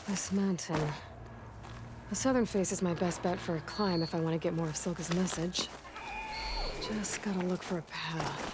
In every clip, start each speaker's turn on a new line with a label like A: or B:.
A: This mountain. The southern face is my best bet for a climb if I want to get more of Silga's message. Just gotta look for a path.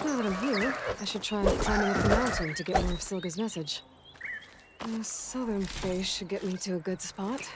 A: Now that I'm here, I should try climbing up the mountain to get more of Silga's message. The southern face should get me to a good spot.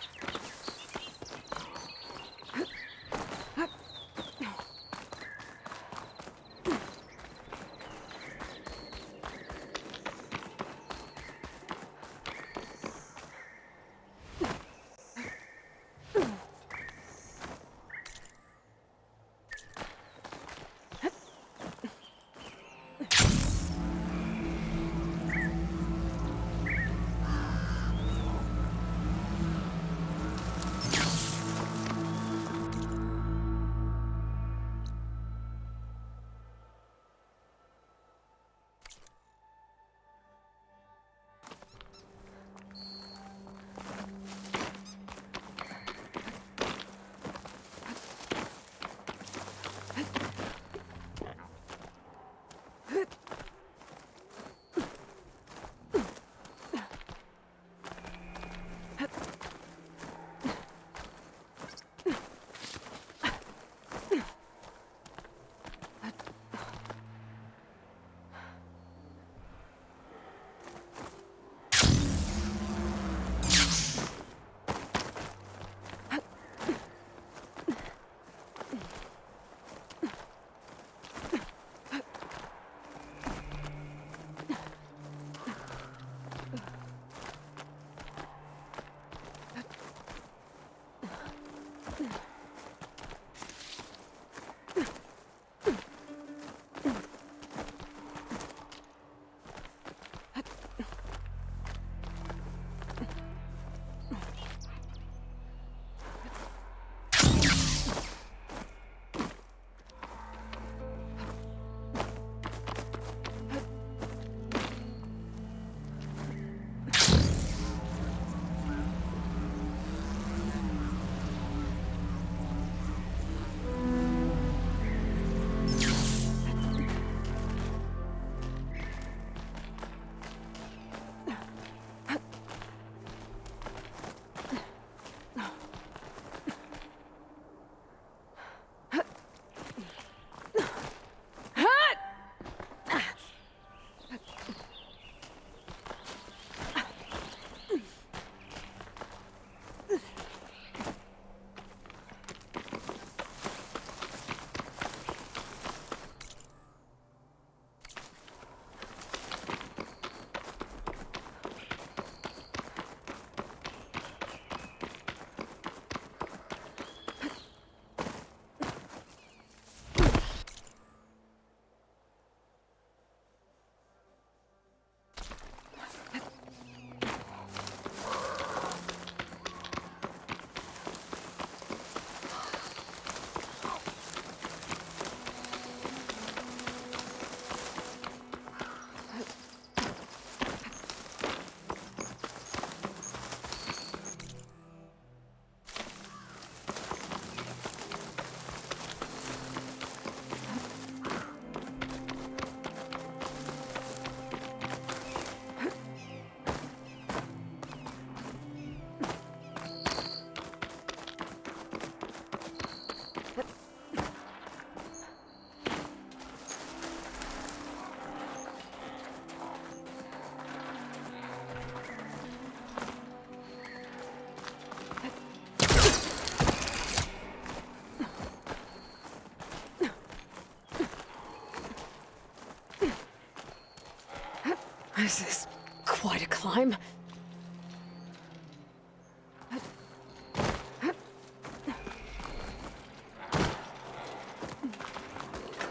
A: This is quite a climb.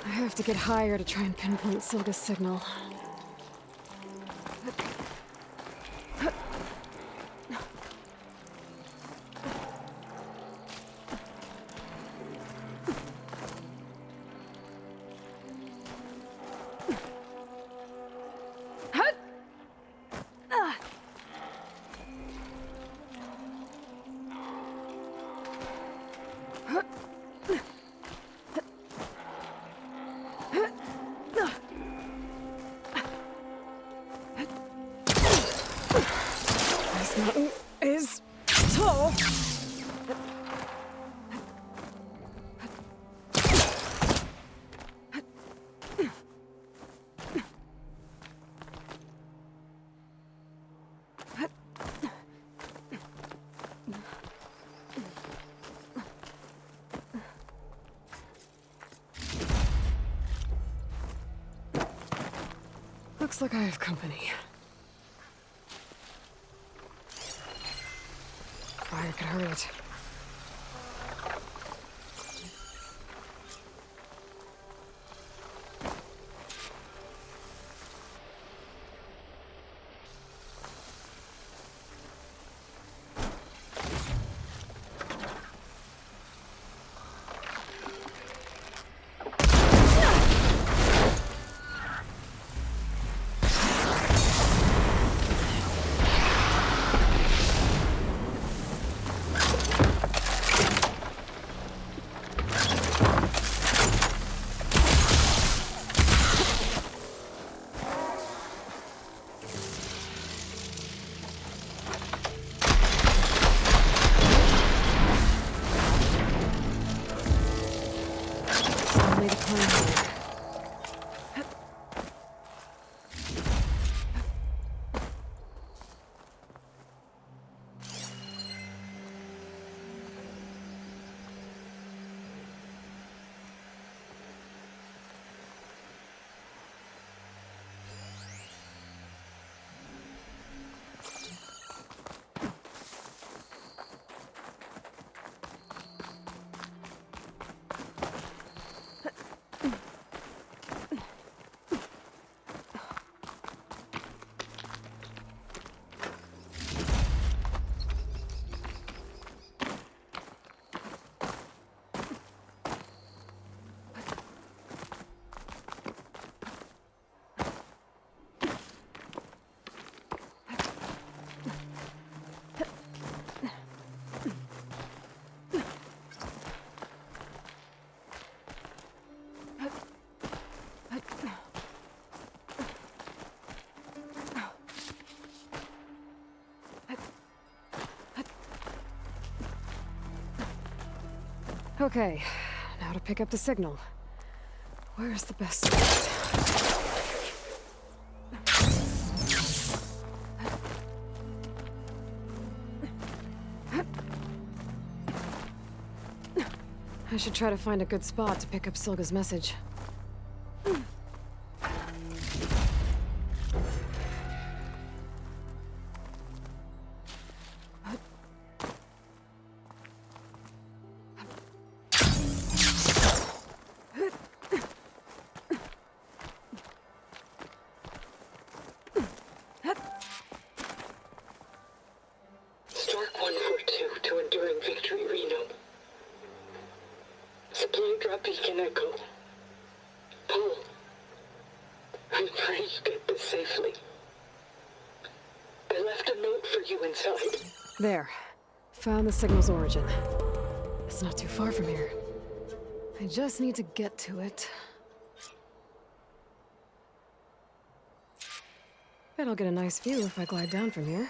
A: I have to get higher to try and pinpoint Silga's signal. This mountain is tall. Looks like I have company. Fire could hurt it. Only to climb higher. Okay, now to pick up the signal. Where's the best spot? I should try to find a good spot to pick up Silga's message.
B: Stark 142 to Enduring Victory, Reno. Supply drop beacon echo. Paul, I'm trying to get this safely. I left a note for you inside.
A: There. Found the signal's origin. It's not too far from here. I just need to get to it. Bet I'll get a nice view if I glide down from here.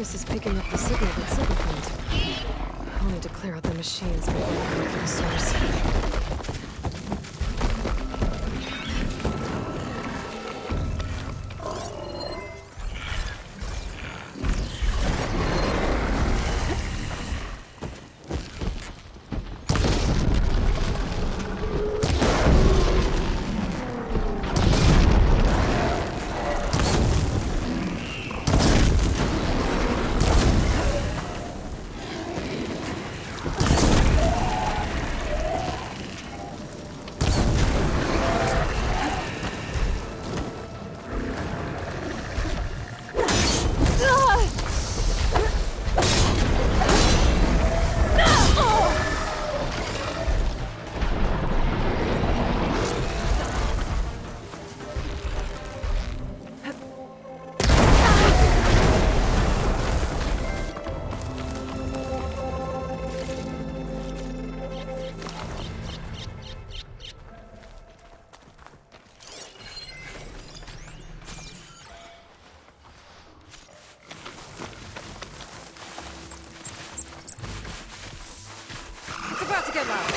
A: focus is picking up the signal that Silver found. I'll need to clear out the machines before I look for the source. It's about to get loud.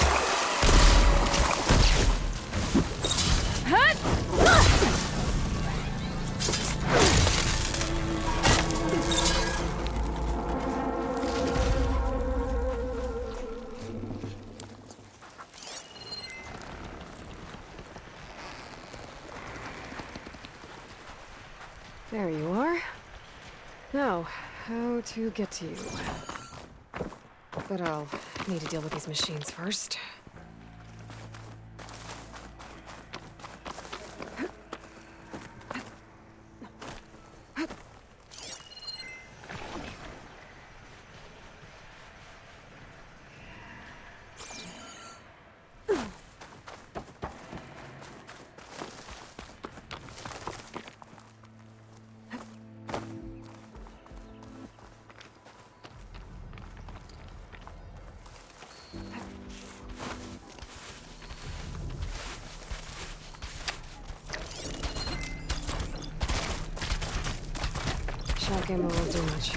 A: There you are. Now, how to get to you. But I'll need to deal with these machines first. Shock ammo won't do much.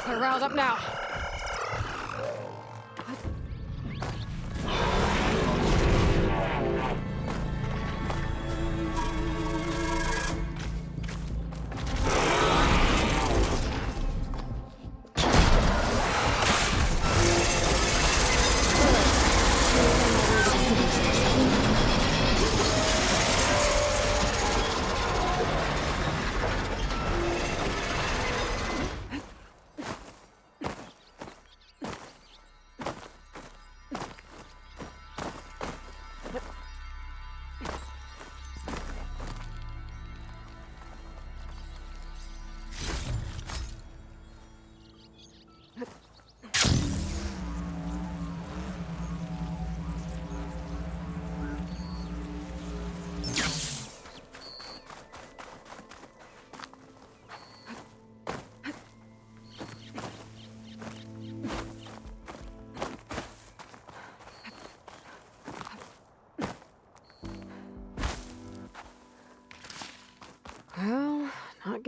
A: They're riled up now.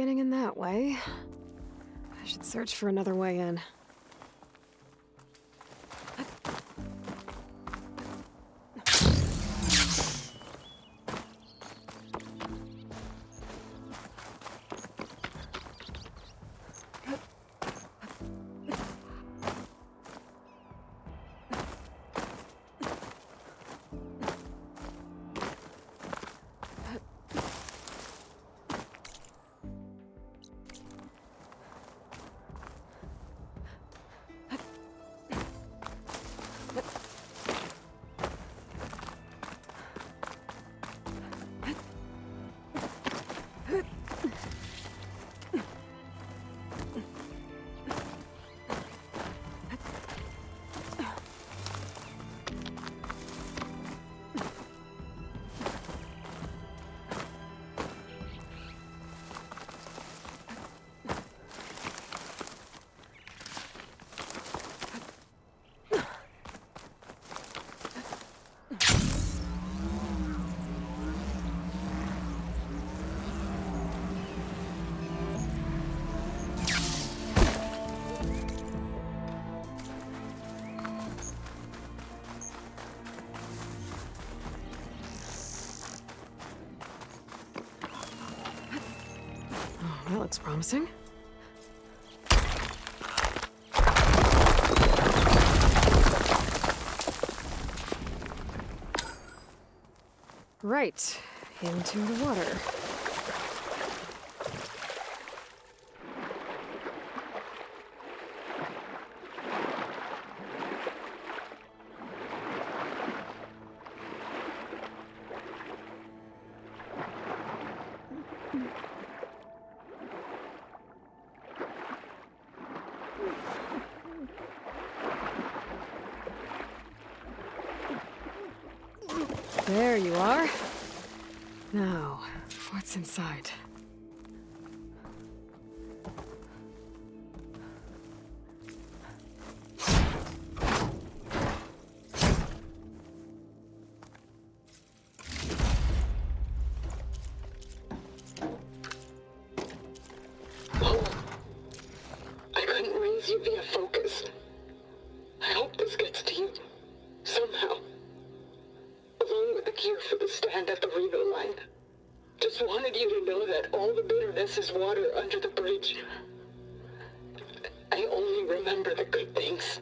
A: getting in that way. I should search for another way in. That looks promising. Right, into the water. There you are. Now, what's inside?
B: Oh, I couldn't raise you via focus. I hope this gets to you, somehow. Along with the gear for the stand at the Reno line. Just wanted you to know that all the bitterness is water under the bridge. I only remember the good things,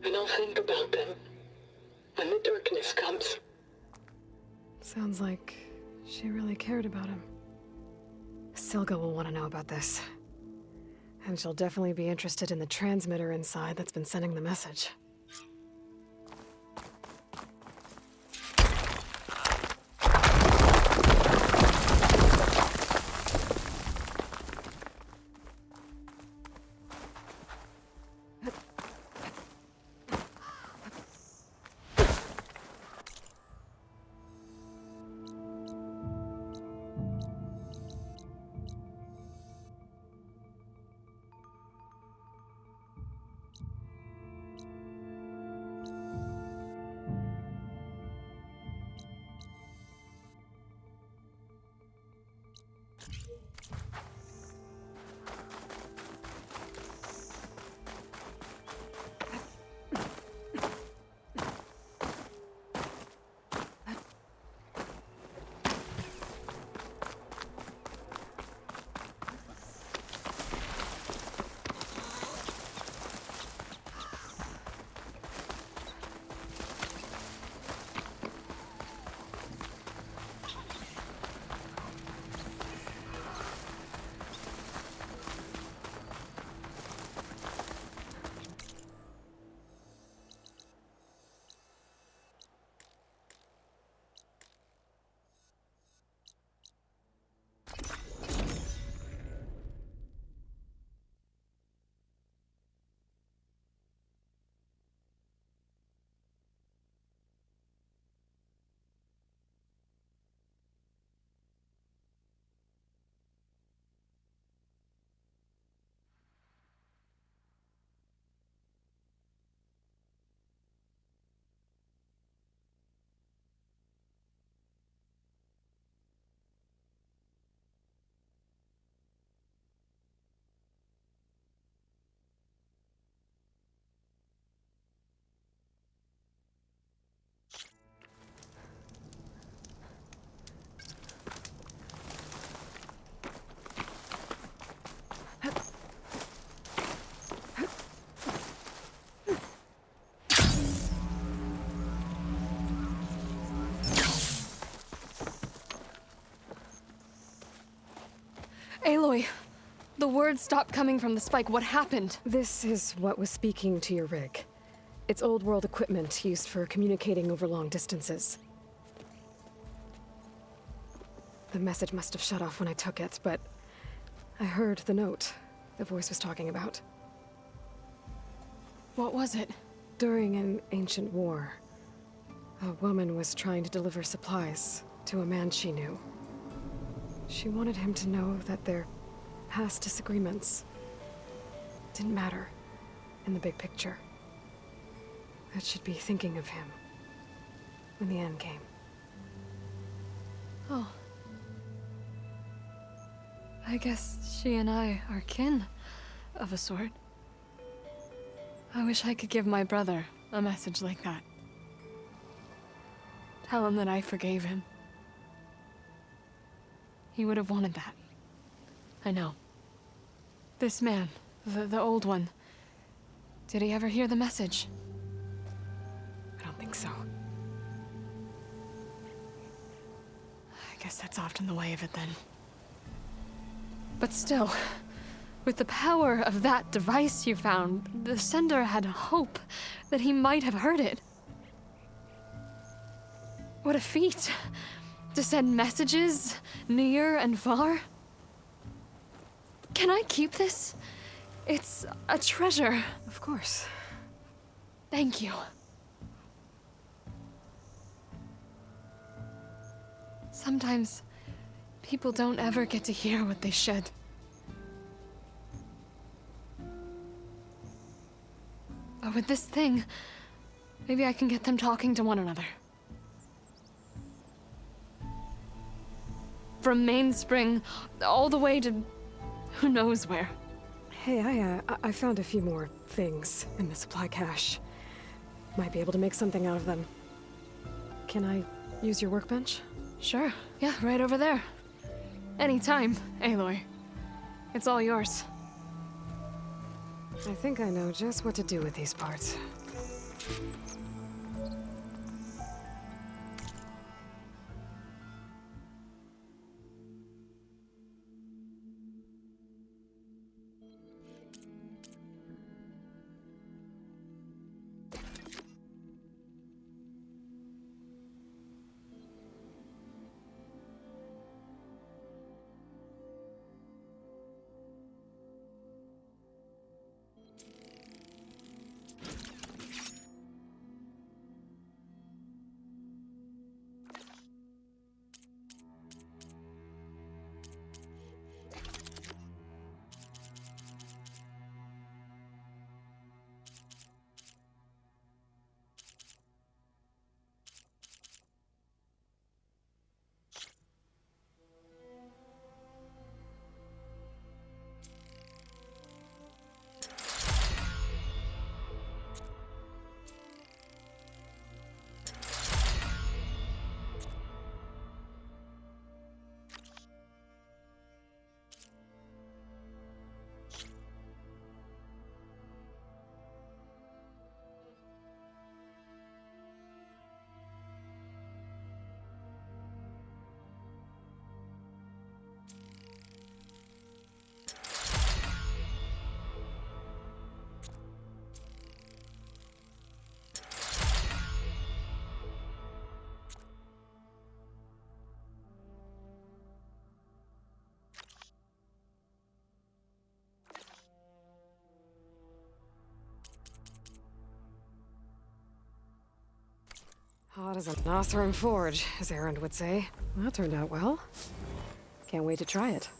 B: and I'll think about them when the darkness comes.
A: Sounds like she really cared about him. Silga will want to know about this. And she'll definitely be interested in the transmitter inside that's been sending the message.
C: The words stopped coming from the spike. What happened?
A: This is what was speaking to your rig. It's old world equipment used for communicating over long distances. The message must have shut off when I took it, but I heard the note the voice was talking about.
C: What was it?
A: During an ancient war, a woman was trying to deliver supplies to a man she knew. She wanted him to know that their past disagreements didn't matter in the big picture. That she'd be thinking of him when the end came.
C: Oh. I guess she and I are kin, of a sort. I wish I could give my brother a message like that. Tell him that I forgave him. He would have wanted that. I know. This man, the old one, did he ever hear the message?
A: I don't think so.
C: I guess that's often the way of it then. But still, with the power of that device you found, the sender had hope that he might have heard it. What a feat! To send messages near and far. Can I keep this? It's a treasure.
A: Of course.
C: Thank you. Sometimes people don't ever get to hear what they should. But with this thing, maybe I can get them talking to one another. From Mainspring all the way to who knows where.
A: Hey, I found a few more things in the supply cache. Might be able to make something out of them. Can I use your workbench?
C: Sure. Yeah, right over there. Anytime, Aloy. It's all yours.
A: I think I know just what to do with these parts. Hot as a Nothrum forge, as Erend would say. Well, that turned out well. Can't wait to try it.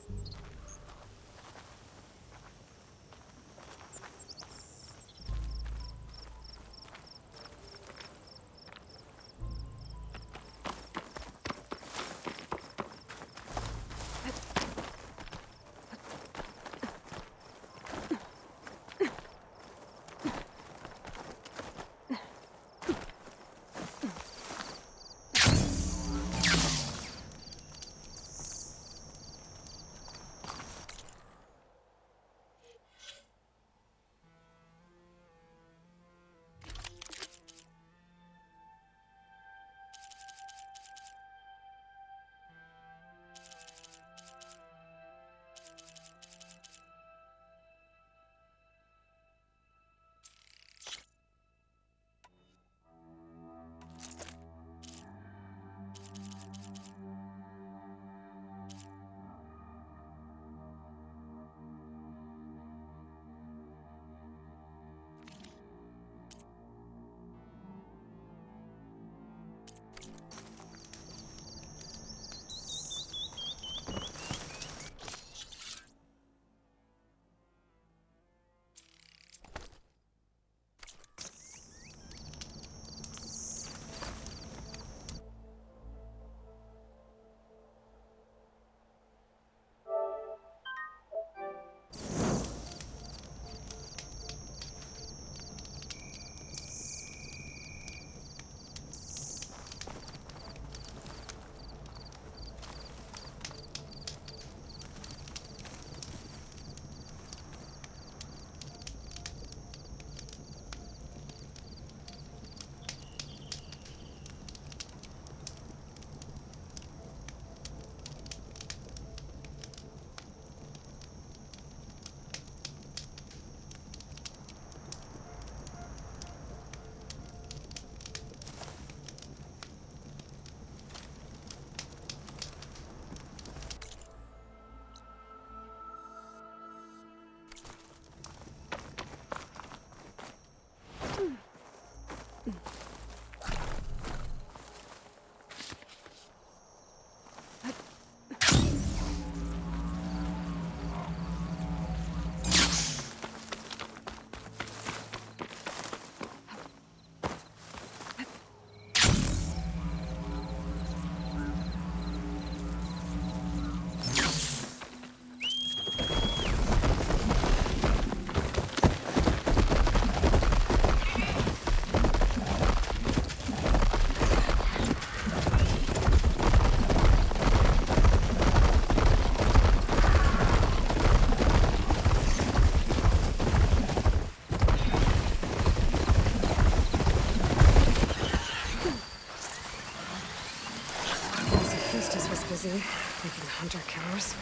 A: busy making hunter-killers.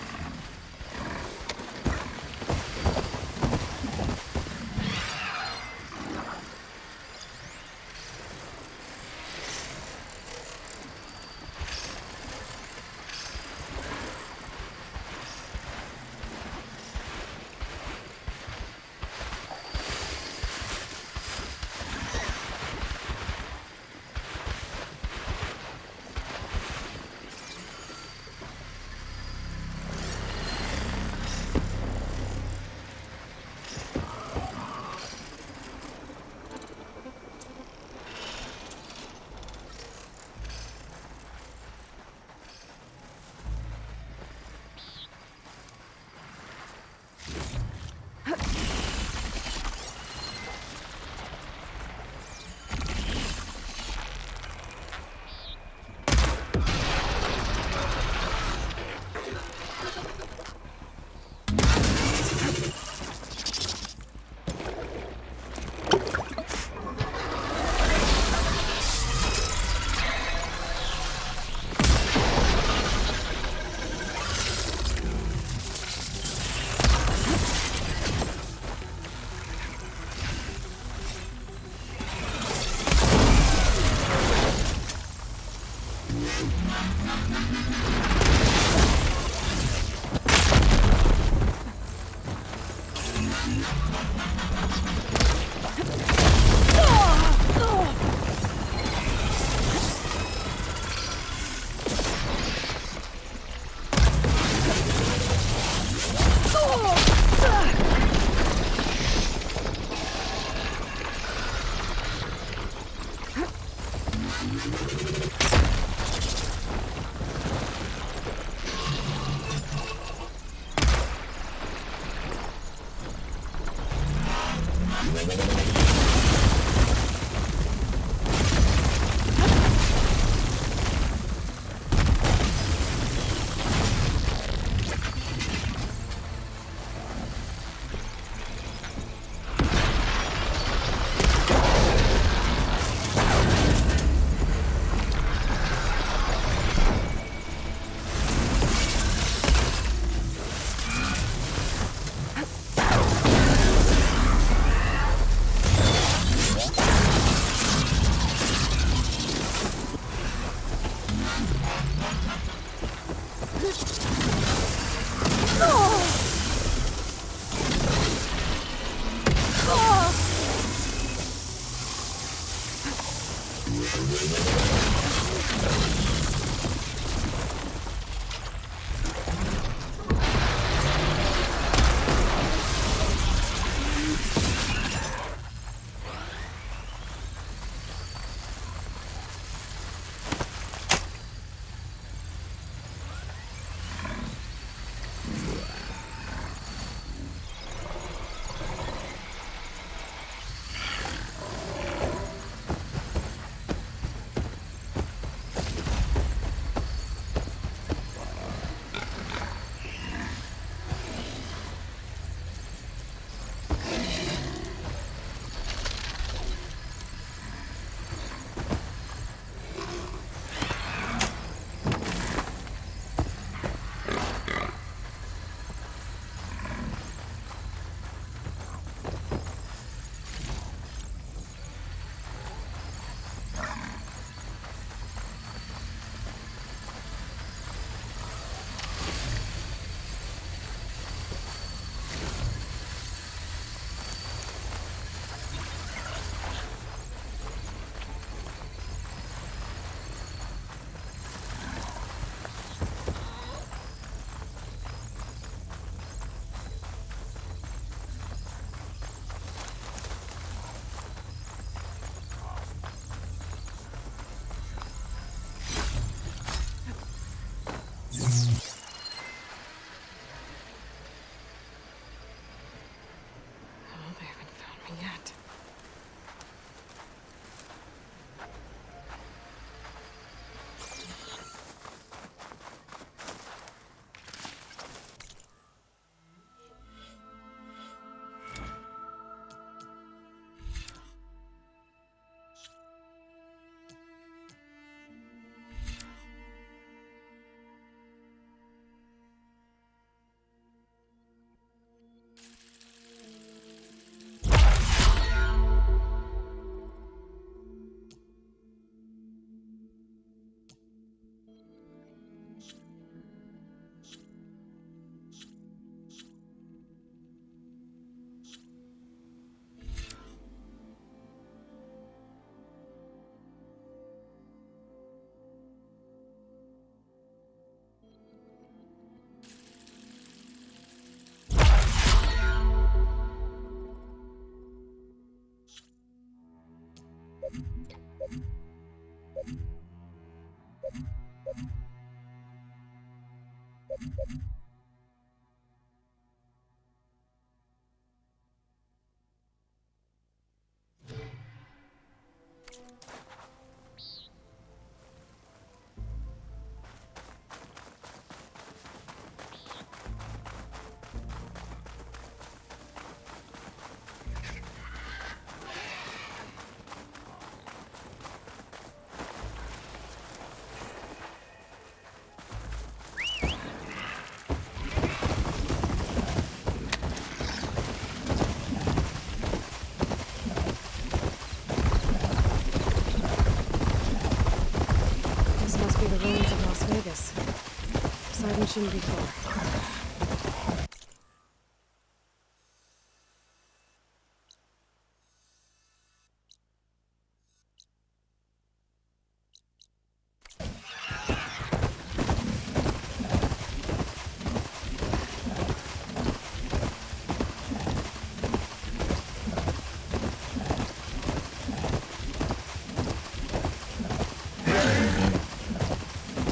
A: Yet. This must be the ruins of Las Vegas. Poseidon shouldn't be far.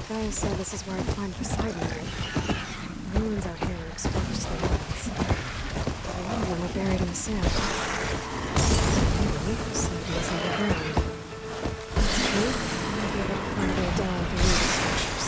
A: Gaia said this is where I'd find Poseidon. The ruins out here are exposed to the elements. A lot of them are buried in the sand. Maybe Poseidon is underground. That's true. I might be able to find a way down through these structures.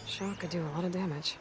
A: Shock could do a lot of damage.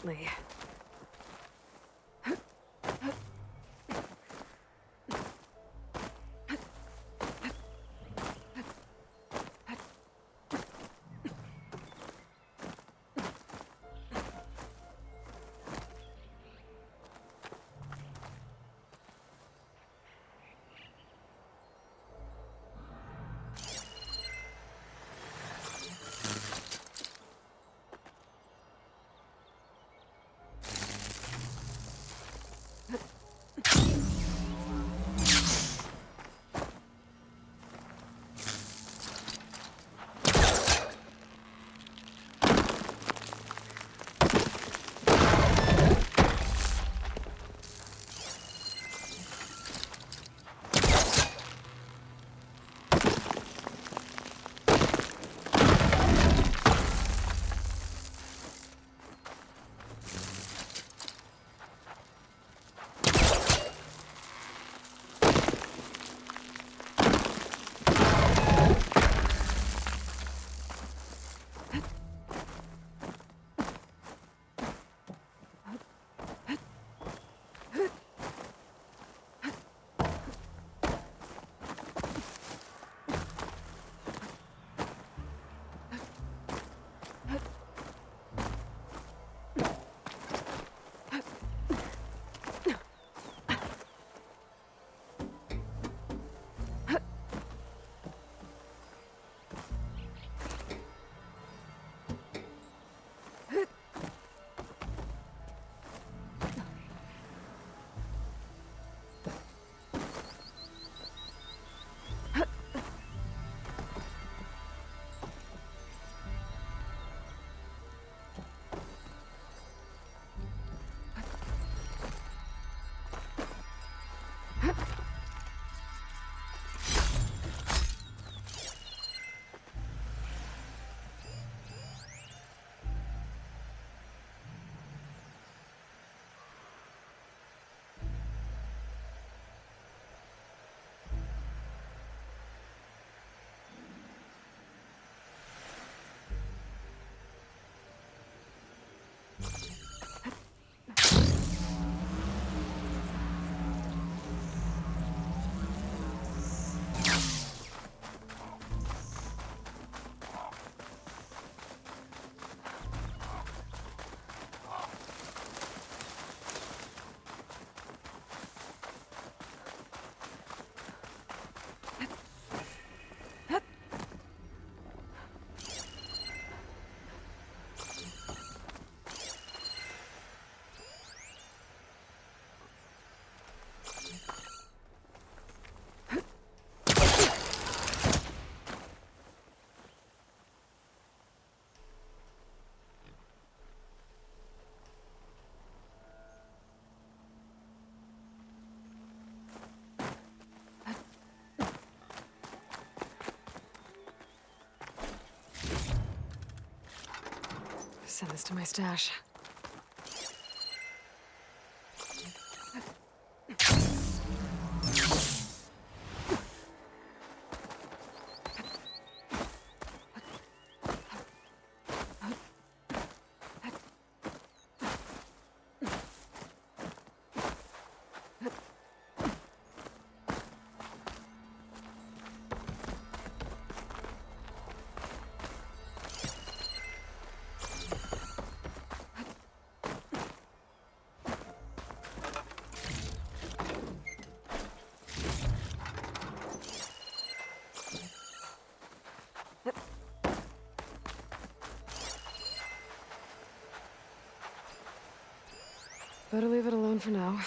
A: gently. Send this to my stash. Better leave it alone for now.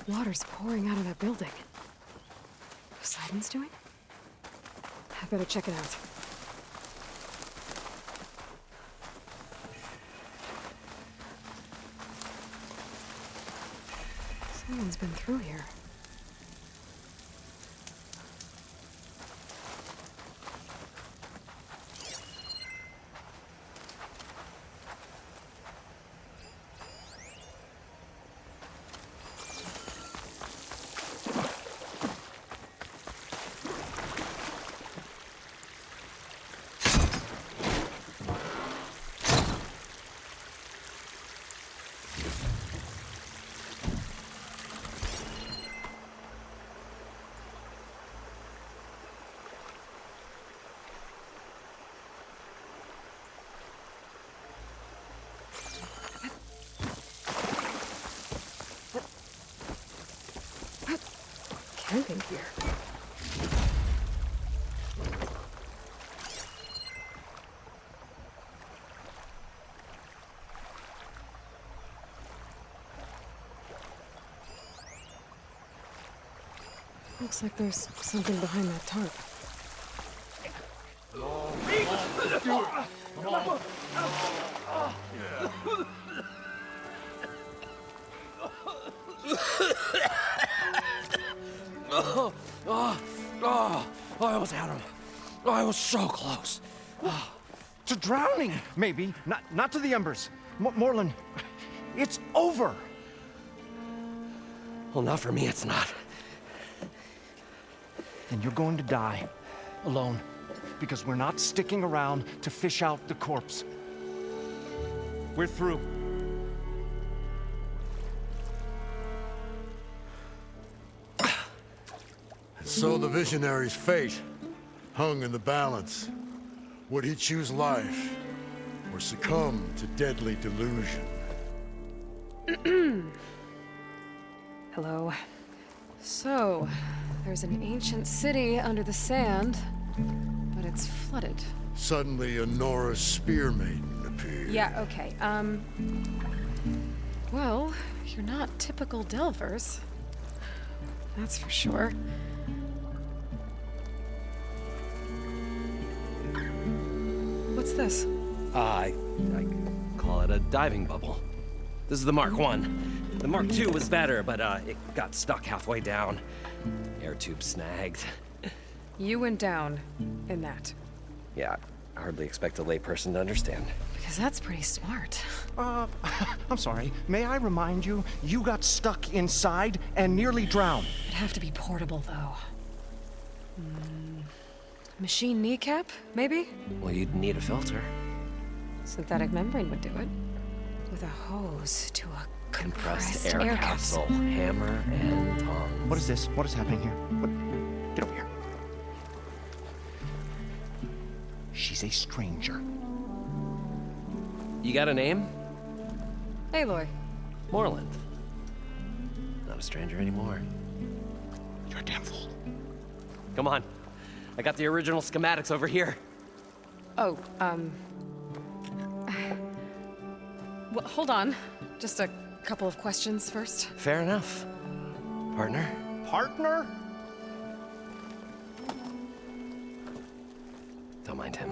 A: water's pouring out of that building. Poseidon's doing? I better check it out. Someone's been through here. Camping gear. Looks like there's something behind that tarp.
D: I almost had him. I was so close. To drowning, maybe. Not to the embers. Moreland, it's over.
E: Well, not for me, it's not.
D: Then you're going to die. Alone. Because we're not sticking around to fish out the corpse. We're through.
F: So the visionary's fate hung in the balance. Would he choose life or succumb to deadly delusion?
A: Hello. So, there's an ancient city under the sand, but it's flooded.
F: Suddenly, a Norse spear maiden appeared.
A: Yeah, okay. Well, you're not typical Delvers. That's for sure. What's this?
E: I call it a diving bubble. This is the Mark 1. The Mark 2 was better, but it got stuck halfway down. Air tube snagged.
A: You went down in that.
E: Yeah, I hardly expect a layperson to understand.
A: Because that's pretty smart.
D: I'm sorry. May I remind you, you got stuck inside and nearly drowned.
A: It'd have to be portable, though. Machine kneecap, maybe?
E: Well, you'd need a filter.
A: Synthetic membrane would do it. With a hose to a
E: Compressed air capsule, hammer, and tongs.
D: What is this? What is happening here? Get over here. She's a stranger.
E: You got a name?
A: Aloy.
E: Moreland. Not a stranger anymore.
D: You're a damn fool.
E: Come on. I got the original schematics over here.
A: Oh, well, hold on. Just a couple of questions first.
E: Fair enough. Partner?
D: Partner?
E: Don't mind him.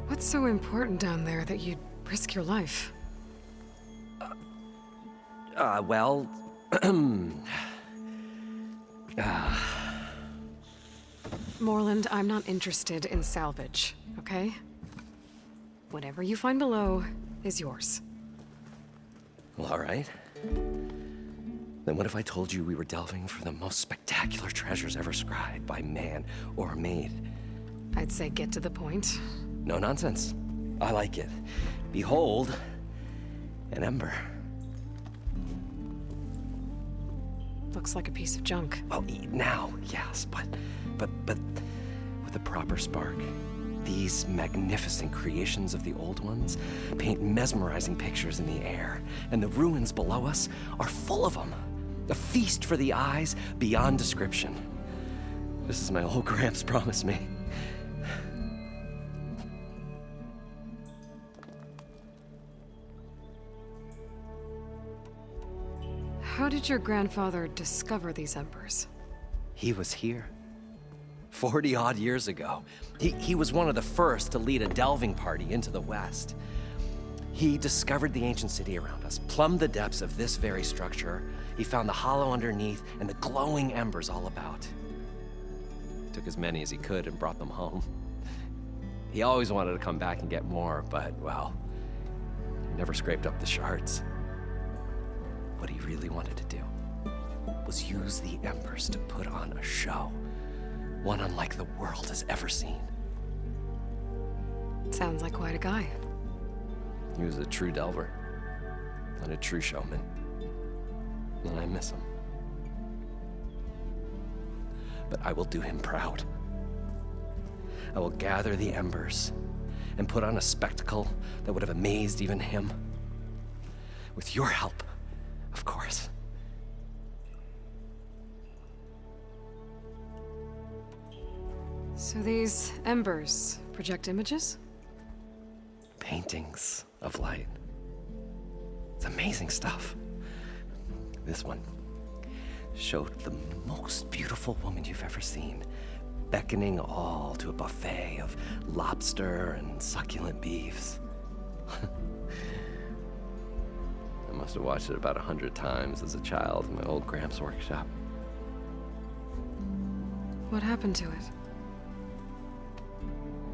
A: What's so important down there that you'd risk your life?
E: Well...
A: Moreland, I'm not interested in salvage, okay? Whatever you find below is yours.
E: Well, all right. Then what if I told you we were delving for the most spectacular treasures ever scribed by man or maid?
A: I'd say get to the point.
E: No nonsense. I like it. Behold, an ember.
A: Looks like a piece of junk.
E: Well, now, yes, but with a proper spark. These magnificent creations of the old ones paint mesmerizing pictures in the air, and the ruins below us are full of them. A feast for the eyes beyond description. This is my old Gramps promised me.
A: did your grandfather discover these embers?
E: He was here. 40-odd years ago. He was one of the first to lead a delving party into the West. He discovered the ancient city around us, plumbed the depths of this very structure. He found the hollow underneath and the glowing embers all about. Took as many as he could and brought them home. He always wanted to come back and get more, but, well, he never scraped up the shards. What he really wanted to do was use the embers to put on a show, one unlike the world has ever seen.
A: Sounds like quite a guy.
E: He was a true delver and a true showman, and I miss him. But I will do him proud. I will gather the embers and put on a spectacle that would have amazed even him. With your help, of course.
A: So these embers project images?
E: Paintings of light. It's amazing stuff. This one showed the most beautiful woman you've ever seen, beckoning all to a buffet of lobster and succulent beefs. I must have watched it about 100 times as a child in my old Gramps' workshop.
A: What happened to it?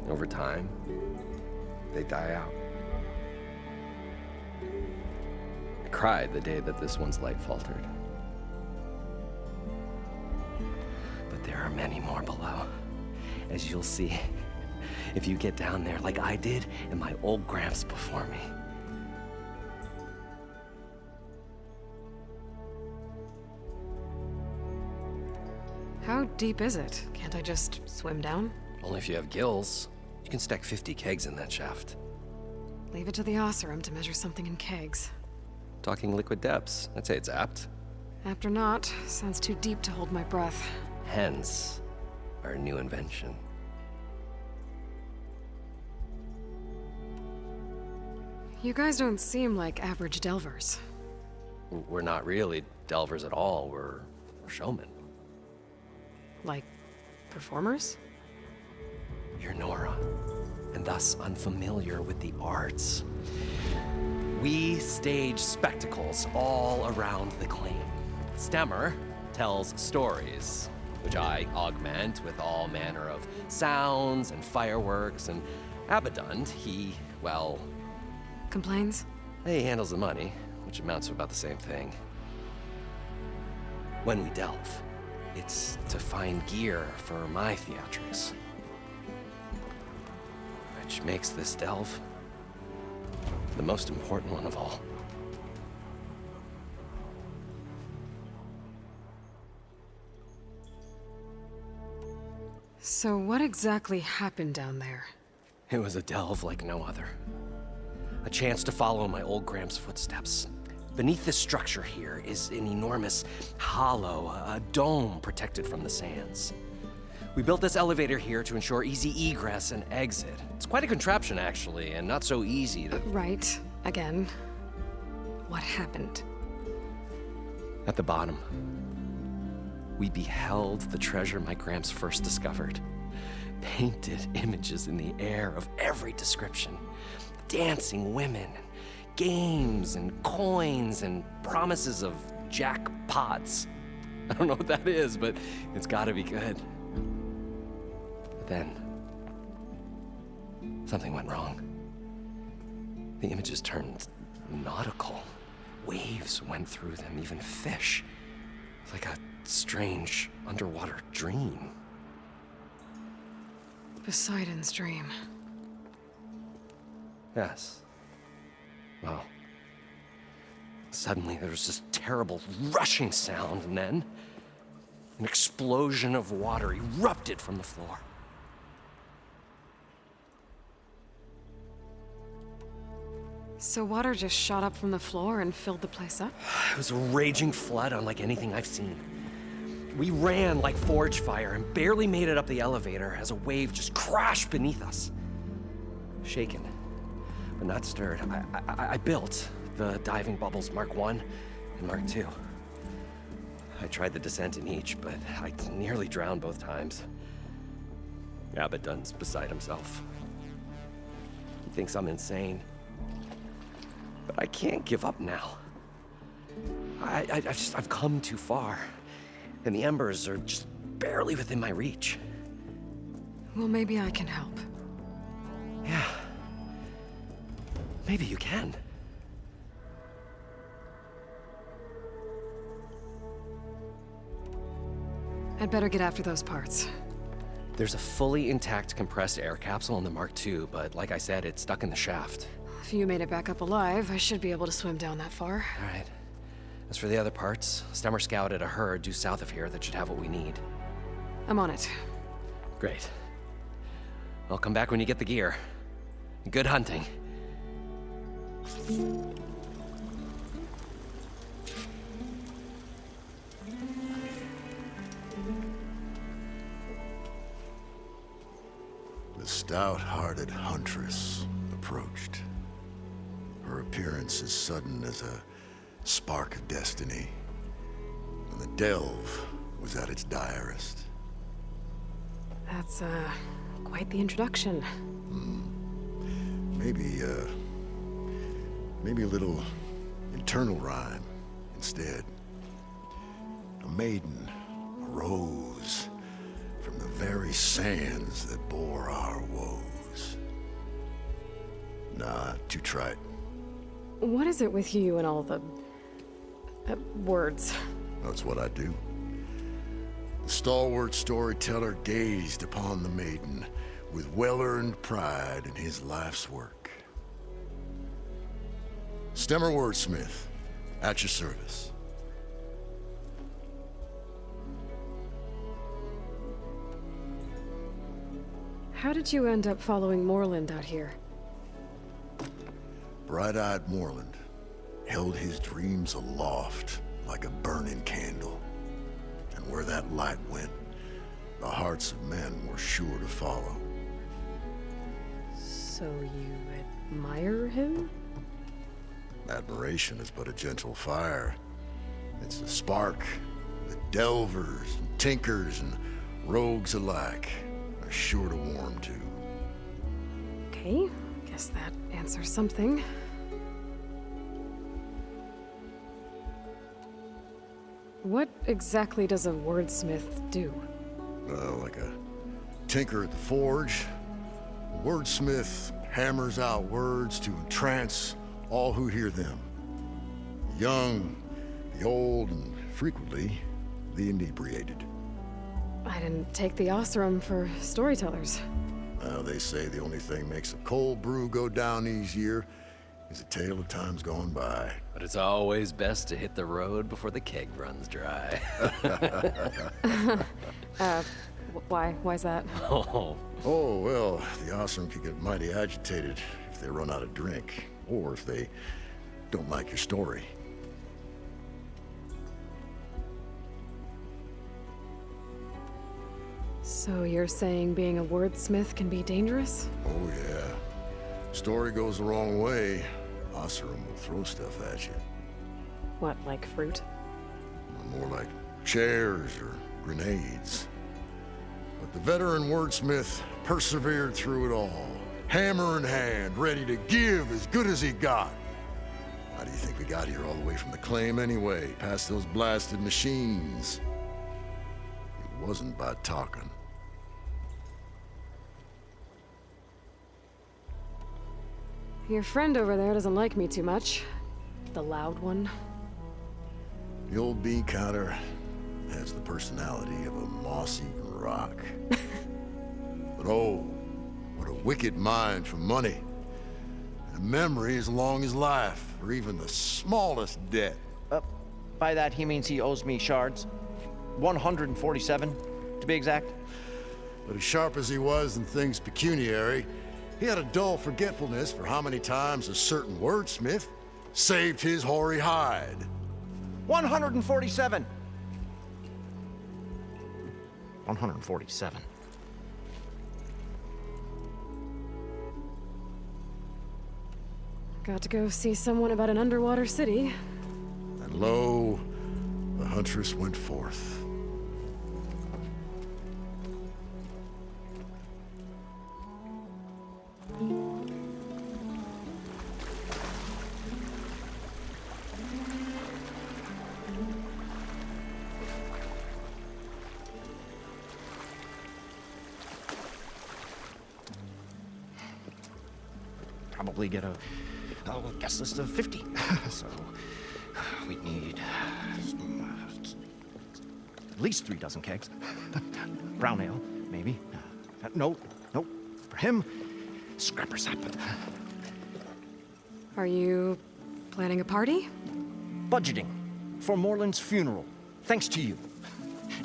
E: Over time, they die out. I cried the day that this one's light faltered. But there are many more below, as you'll see if you get down there like I did and my old Gramps before me.
A: How deep is it? Can't I just swim down?
E: Only if you have gills. You can stack 50 kegs in that shaft.
A: Leave it to the Oseram to measure something in kegs.
E: Talking liquid depths, I'd say it's apt.
A: Apt or not, sounds too deep to hold my breath.
E: Hence, our new invention.
A: You guys don't seem like average delvers.
E: We're not really delvers at all, we're showmen.
A: Like, performers?
E: You're Nora, and thus unfamiliar with the arts. We stage spectacles all around the claim. Stemmer tells stories, which I augment with all manner of sounds and fireworks, and Abaddon, he, well...
A: Complains?
E: He handles the money, which amounts to about the same thing. When we delve, it's to find gear for my theatrics. Which makes this delve the most important one of all.
A: So what exactly happened down there?
E: It was a delve like no other. A chance to follow my old Gramps' footsteps. Beneath this structure here is an enormous hollow, a dome protected from the sands. We built this elevator here to ensure easy egress and exit. It's quite a contraption, actually, and not so easy to...
A: Right. Again. What happened?
E: At the bottom, we beheld the treasure my Gramps first discovered. Painted images in the air of every description. Dancing women, games and coins and promises of jackpots. I don't know what that is, but it's gotta be good. But then, something went wrong. The images turned nautical. Waves went through them, even fish. It's like a strange underwater dream.
A: Poseidon's dream.
E: Yes. Well, suddenly there was this terrible rushing sound, and then an explosion of water erupted from the floor.
A: So water just shot up from the floor and filled the place up?
E: It was a raging flood unlike anything I've seen. We ran like forge fire and barely made it up the elevator as a wave just crashed beneath us. Shaken, but not stirred, I built the diving bubbles Mark I and Mark II. I tried the descent in each, but I nearly drowned both times. Abaddon's beside himself. He thinks I'm insane. But I can't give up now. I've come too far. And the embers are just barely within my reach.
A: Well, maybe I can help.
E: Yeah. Maybe you can.
A: I'd better get after those parts.
E: There's a fully intact compressed air capsule in the Mark II, but like I said, it's stuck in the shaft.
A: If you made it back up alive, I should be able to swim down that far.
E: All right. As for the other parts, Stemmer scouted a herd due south of here that should have what we need.
A: I'm on it.
E: Great. I'll come back when you get the gear. Good hunting.
F: The stout-hearted huntress approached. Her appearance as sudden as a spark of destiny, and the delve was at its direst.
A: That's, quite the introduction.
F: Maybe a little internal rhyme instead. A maiden arose from the very sands that bore our woes. Nah, too trite.
A: What is it with you and all the... words?
F: That's what I do. The stalwart storyteller gazed upon the maiden with well-earned pride in his life's work. Stemmer wordsmith, at your service.
A: How did you end up following Moreland out here?
F: Bright-eyed Moreland held his dreams aloft like a burning candle. And where that light went, the hearts of men were sure to follow.
A: So you admire him?
F: Admiration is but a gentle fire. It's a spark that delvers and tinkers and rogues alike are sure to warm to.
A: Okay, guess that answers something. What exactly does a wordsmith do?
F: Like a tinker at the forge, a wordsmith hammers out words to entrance all who hear them. The young, the old, and frequently the inebriated.
A: I didn't take the Osram for storytellers.
F: They say the only thing makes a cold brew go down easier is a tale of times gone by.
E: But it's always best to hit the road before the keg runs dry.
A: Why's that?
E: Oh,
F: Oh, well, the Osram could get mighty agitated if they run out of drink, or if they don't like your story.
A: So you're saying being a wordsmith can be dangerous?
F: Oh, yeah. Story goes the wrong way, Osram will throw stuff at you.
A: What, like fruit?
F: More like chairs or grenades. But the veteran wordsmith persevered through it all, hammer in hand, ready to give as good as he got. How do you think we got here all the way from the claim anyway, past those blasted machines? It wasn't by talking.
A: Your friend over there doesn't like me too much. The loud one.
F: The old bee counter has the personality of a moss-eaten rock. But oh, what a wicked mind for money. And a memory as long as life, or even the smallest debt.
G: By that, he means he owes me shards. 147, to be exact.
F: But as sharp as he was in things pecuniary, he had a dull forgetfulness for how many times a certain wordsmith saved his hoary hide.
G: 147. 147.
A: Got to go see someone about an underwater city.
F: And lo, the huntress went forth.
G: Probably get a guest list of 50. So we'd need at least 3 dozen kegs. Brown ale, maybe. No, for him, scrapper sap.
A: Are you planning a party?
G: Budgeting for Moreland's funeral, thanks to you.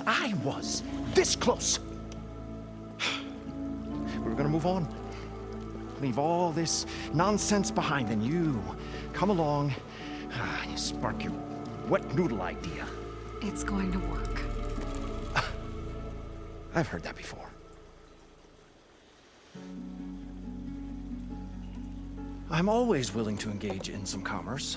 G: I was this close. We were gonna move on. Leave all this nonsense behind, and you come along and you spark your wet noodle idea.
A: It's going to work.
G: I've heard that before. I'm always willing to engage in some commerce.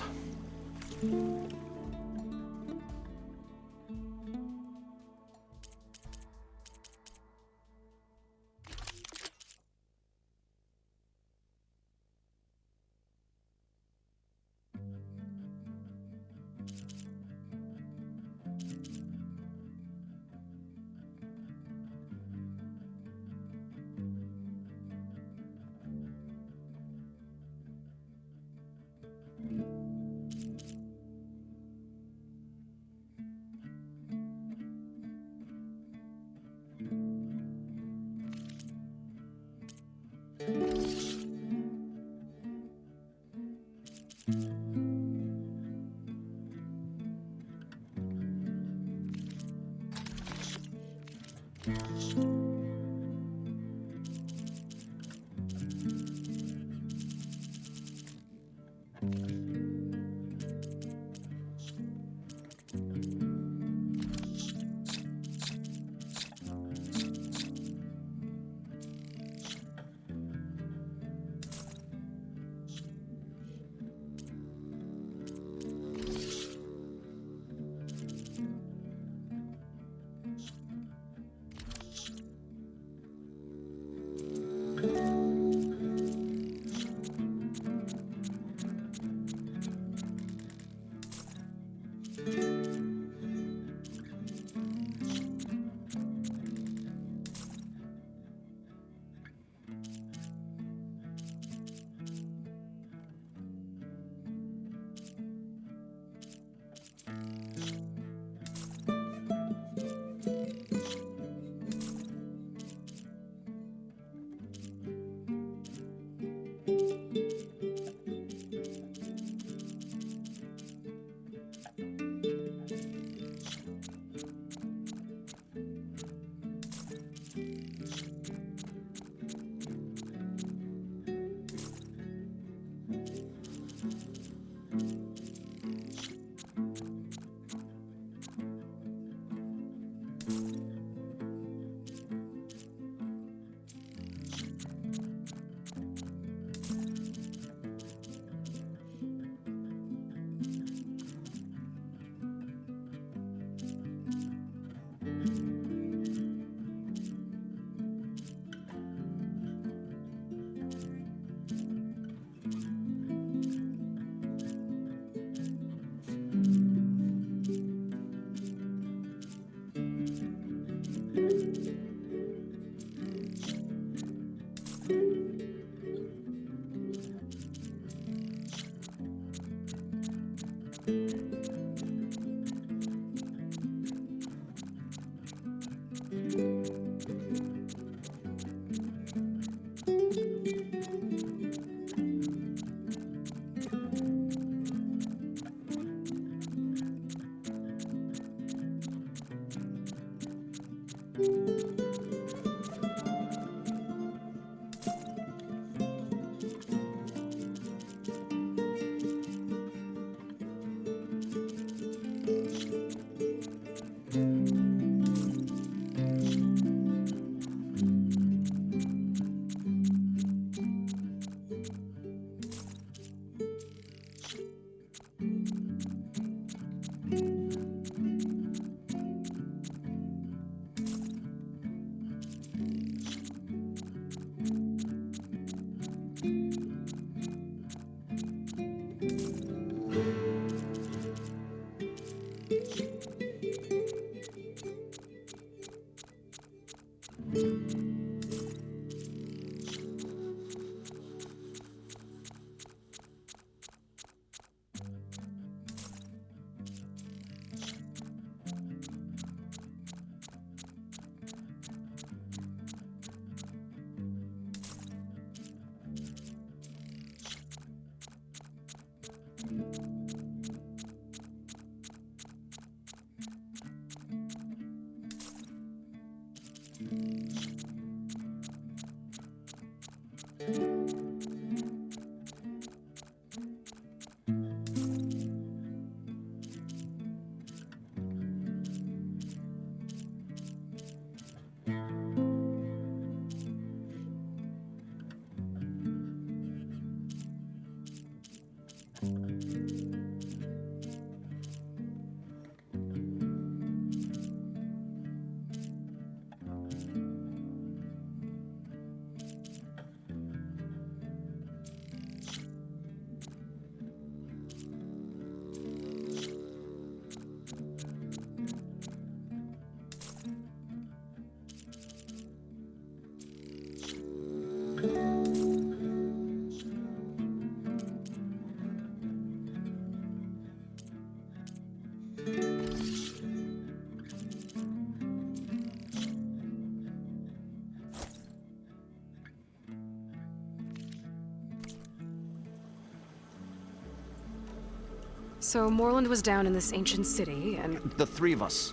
A: So Moreland was down in this ancient city, and
G: The three of us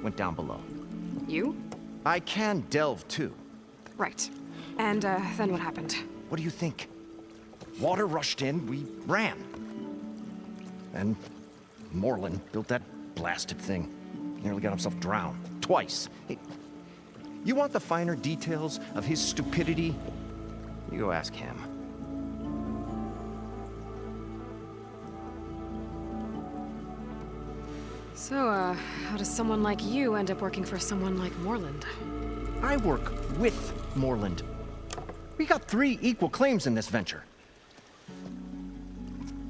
G: went down below.
A: you?
G: I can delve too.
A: Right. And, then what happened?
G: What do you think? Water rushed in, we ran. And Moreland built that blasted thing. Nearly got himself drowned. Twice. Hey, you want the finer details of his stupidity? You go ask him.
A: So, how does someone like you end up working for someone like Moreland?
G: I work with Moreland. We got 3 equal claims in this venture.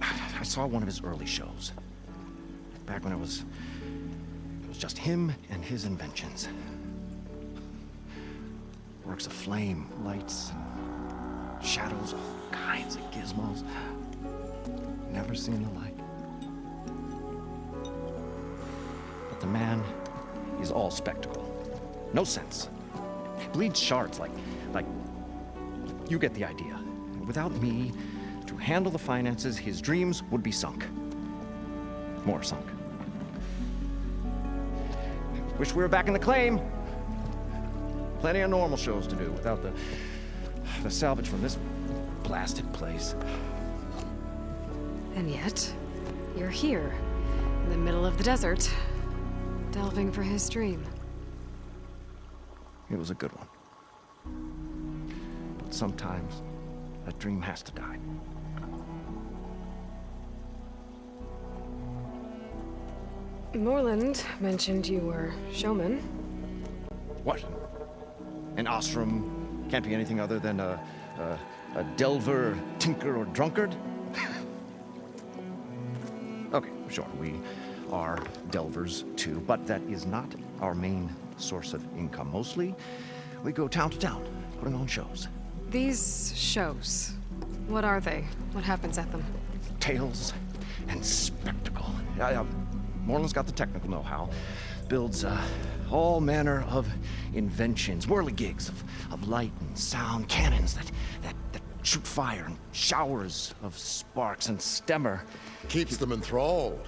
G: I saw one of his early shows. Back when it was just him and his inventions. Works of flame, lights, shadows, all kinds of gizmos. Never seen the like. But the man is all spectacle. No sense. Bleeds shards like you get the idea. Without me to handle the finances, his dreams would be sunk. More sunk. Wish we were back in the claim. Plenty of normal shows to do without the salvage from this blasted place.
A: And yet, you're here, in the middle of the desert, delving for his dream.
G: It was a good one. But sometimes, a dream has to die.
A: Moreland mentioned you were showman.
G: What? An ostrom can't be anything other than a delver, tinker, or drunkard? Okay, sure, we are delvers too, but that is not our main source of income. Mostly, we go town to town, putting on shows.
A: These shows, what are they? What happens at them?
G: Tales and spectacle. Moreland's got the technical know-how. Builds all manner of inventions, whirligigs of light and sound, cannons that shoot fire, and showers of sparks, and stemmer.
F: Keeps them enthralled.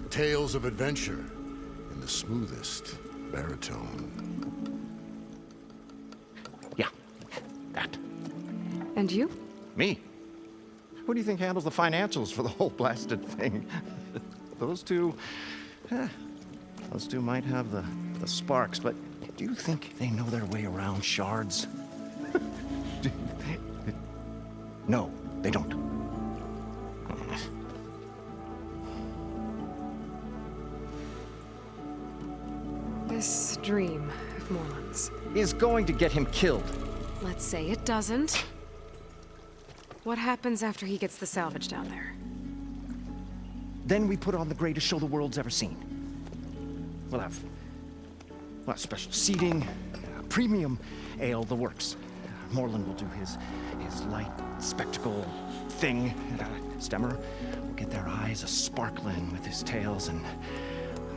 F: Tales of adventure in the smoothest baritone.
G: Yeah, that.
A: And you?
G: Me? Who do you think handles the financials for the whole blasted thing? Those two might have the sparks, but do you think they know their way around shards? No, they don't.
A: This dream of Moreland's.
G: Is going to get him killed.
A: Let's say it doesn't. What happens after he gets the salvage down there?
G: Then we put on the greatest show the world's ever seen. We'll have special seating, premium ale, the works. Moreland will do his light spectacle thing. Stemmer will get their eyes a-sparkling with his tales, and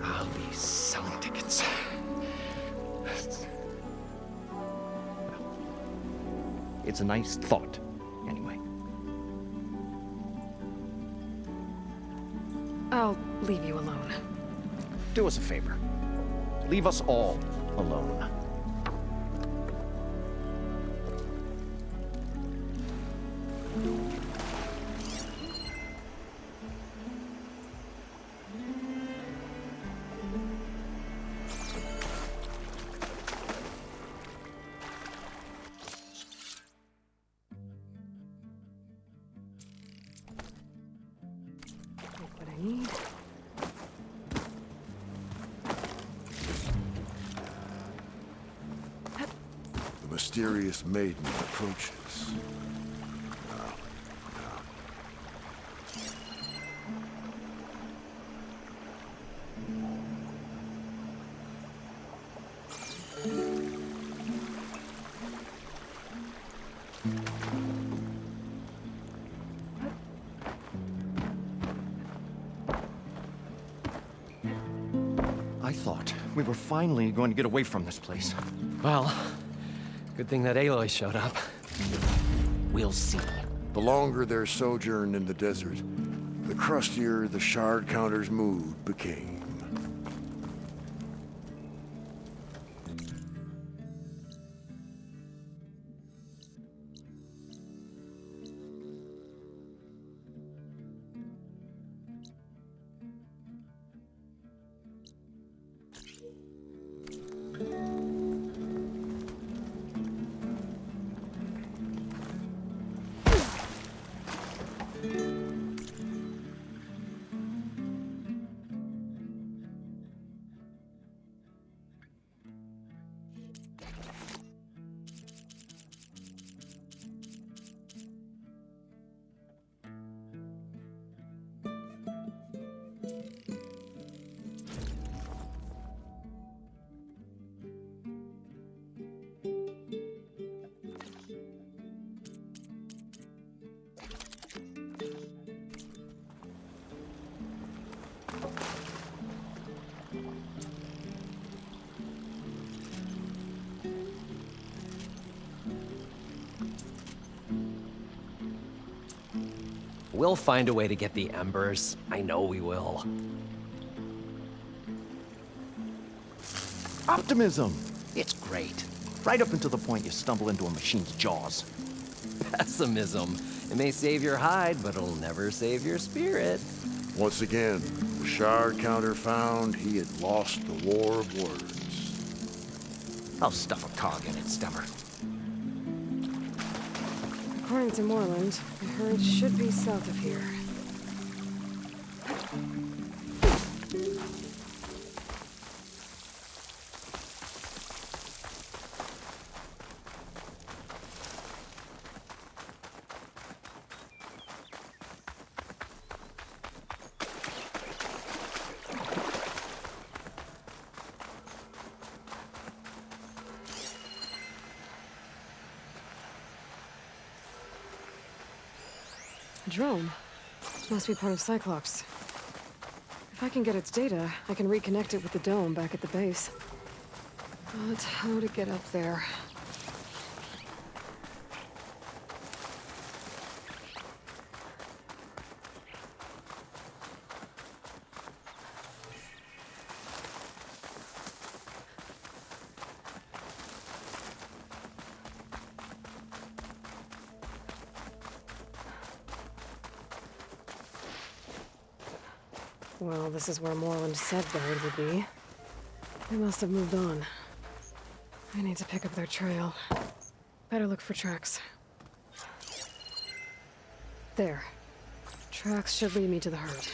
G: I'll be selling tickets. It's a nice thought, anyway.
A: I'll leave you alone.
G: Do us a favor. Leave us all alone.
A: Take what I need.
F: The mysterious maiden approaches.
G: I thought we were finally going to get away from this place.
E: Well, good thing that Aloy showed up. We'll see.
F: The longer their sojourn in the desert, the crustier the shard counter's mood became.
E: We'll find a way to get the embers. I know we will.
G: Optimism! It's great. Right up until the point you stumble into a machine's jaws.
E: Pessimism. It may save your hide, but it'll never save your spirit.
F: Once again, the shard counter found he had lost the war of words.
G: I'll stuff a cog in it, Stemmer.
A: According to Moreland, the herd should be south of here. Drone. Must be part of Cyclops. If I can get its data, I can reconnect it with the dome back at the base. But how to get up there? Well, this is where Moreland said the herd would be. They must have moved on. I need to pick up their trail. Better look for tracks. There. Tracks should lead me to the herd.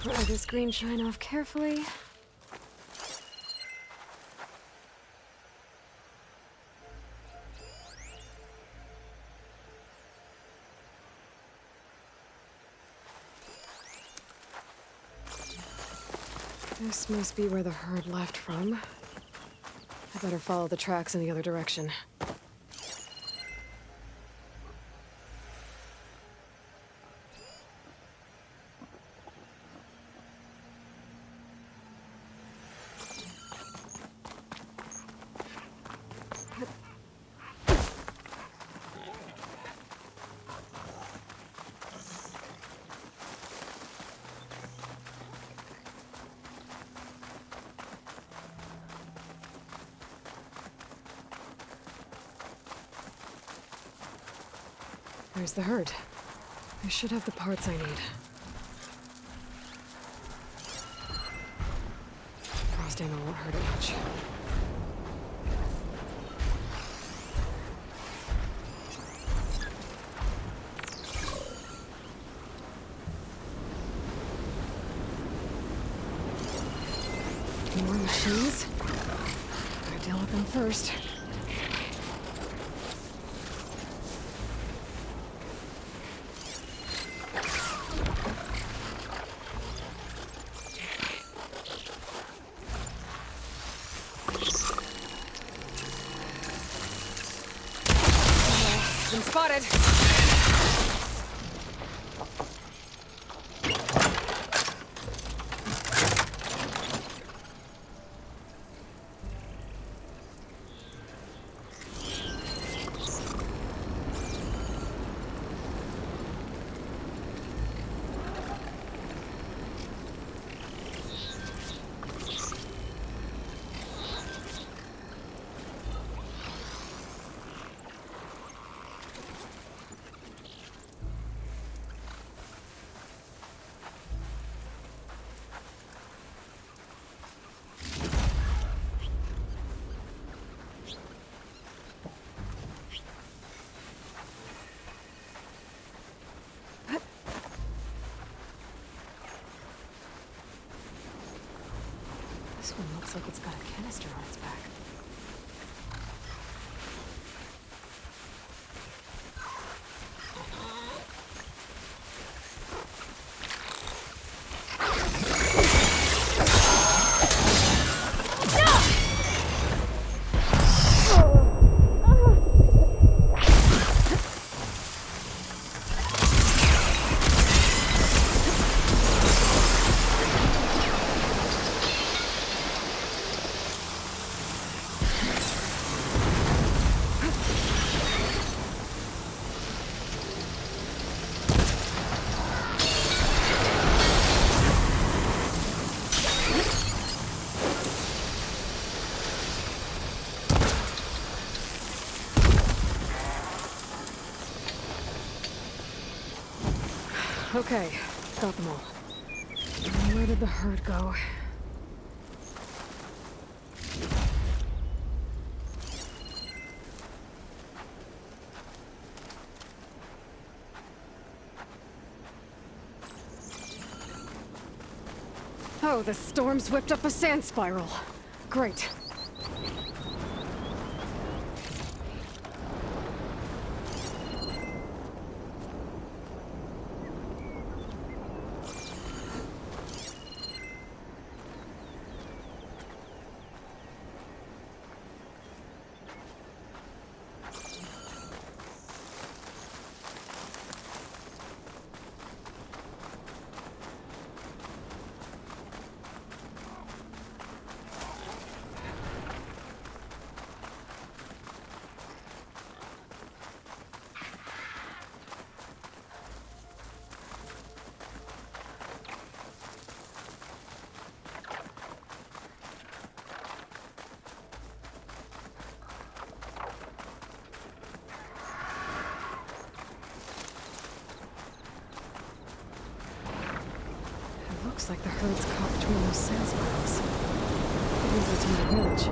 A: Pry this green shine off carefully. This must be where the herd left from. I better follow the tracks in the other direction. There's the herd. I should have the parts I need. Frost ammo won't hurt it much. More machines? Gotta deal with them first. Been spotted. one looks like it's got a canister on its back. Okay, got them all. Where did the herd go? Oh, the storm's whipped up a sand spiral. Great. Looks like the herd's caught between those sand spirals. It leads me to my village.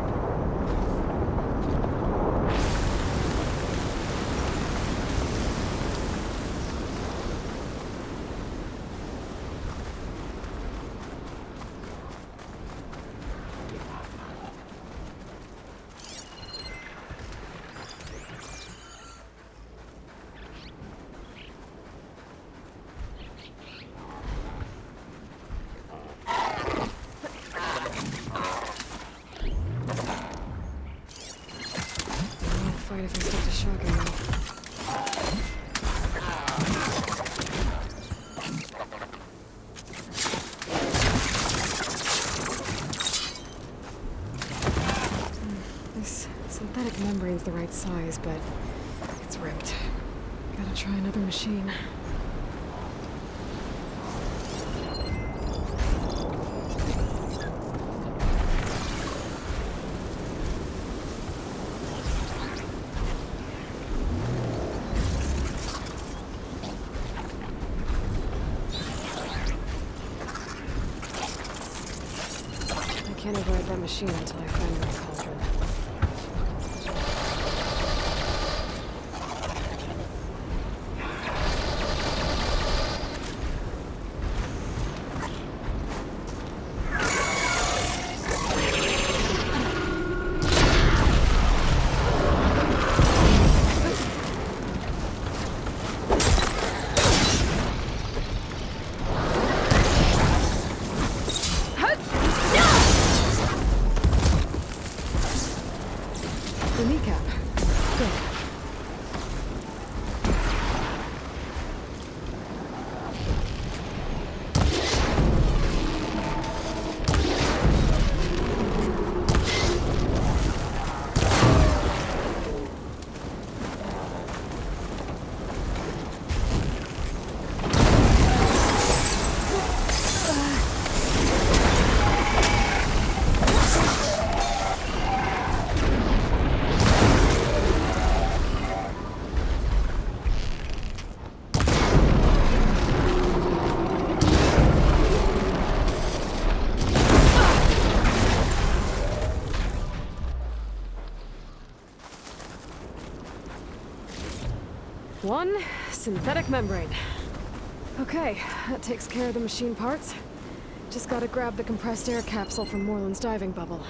A: If I stick to shotgun now. This synthetic membrane's the right size, but it's ripped. Gotta try another machine. I can't avoid that machine until I find my cauldron. The kneecap. Good. One synthetic membrane. Okay, that takes care of the machine parts. Just gotta grab the compressed air capsule from Moreland's diving bubble.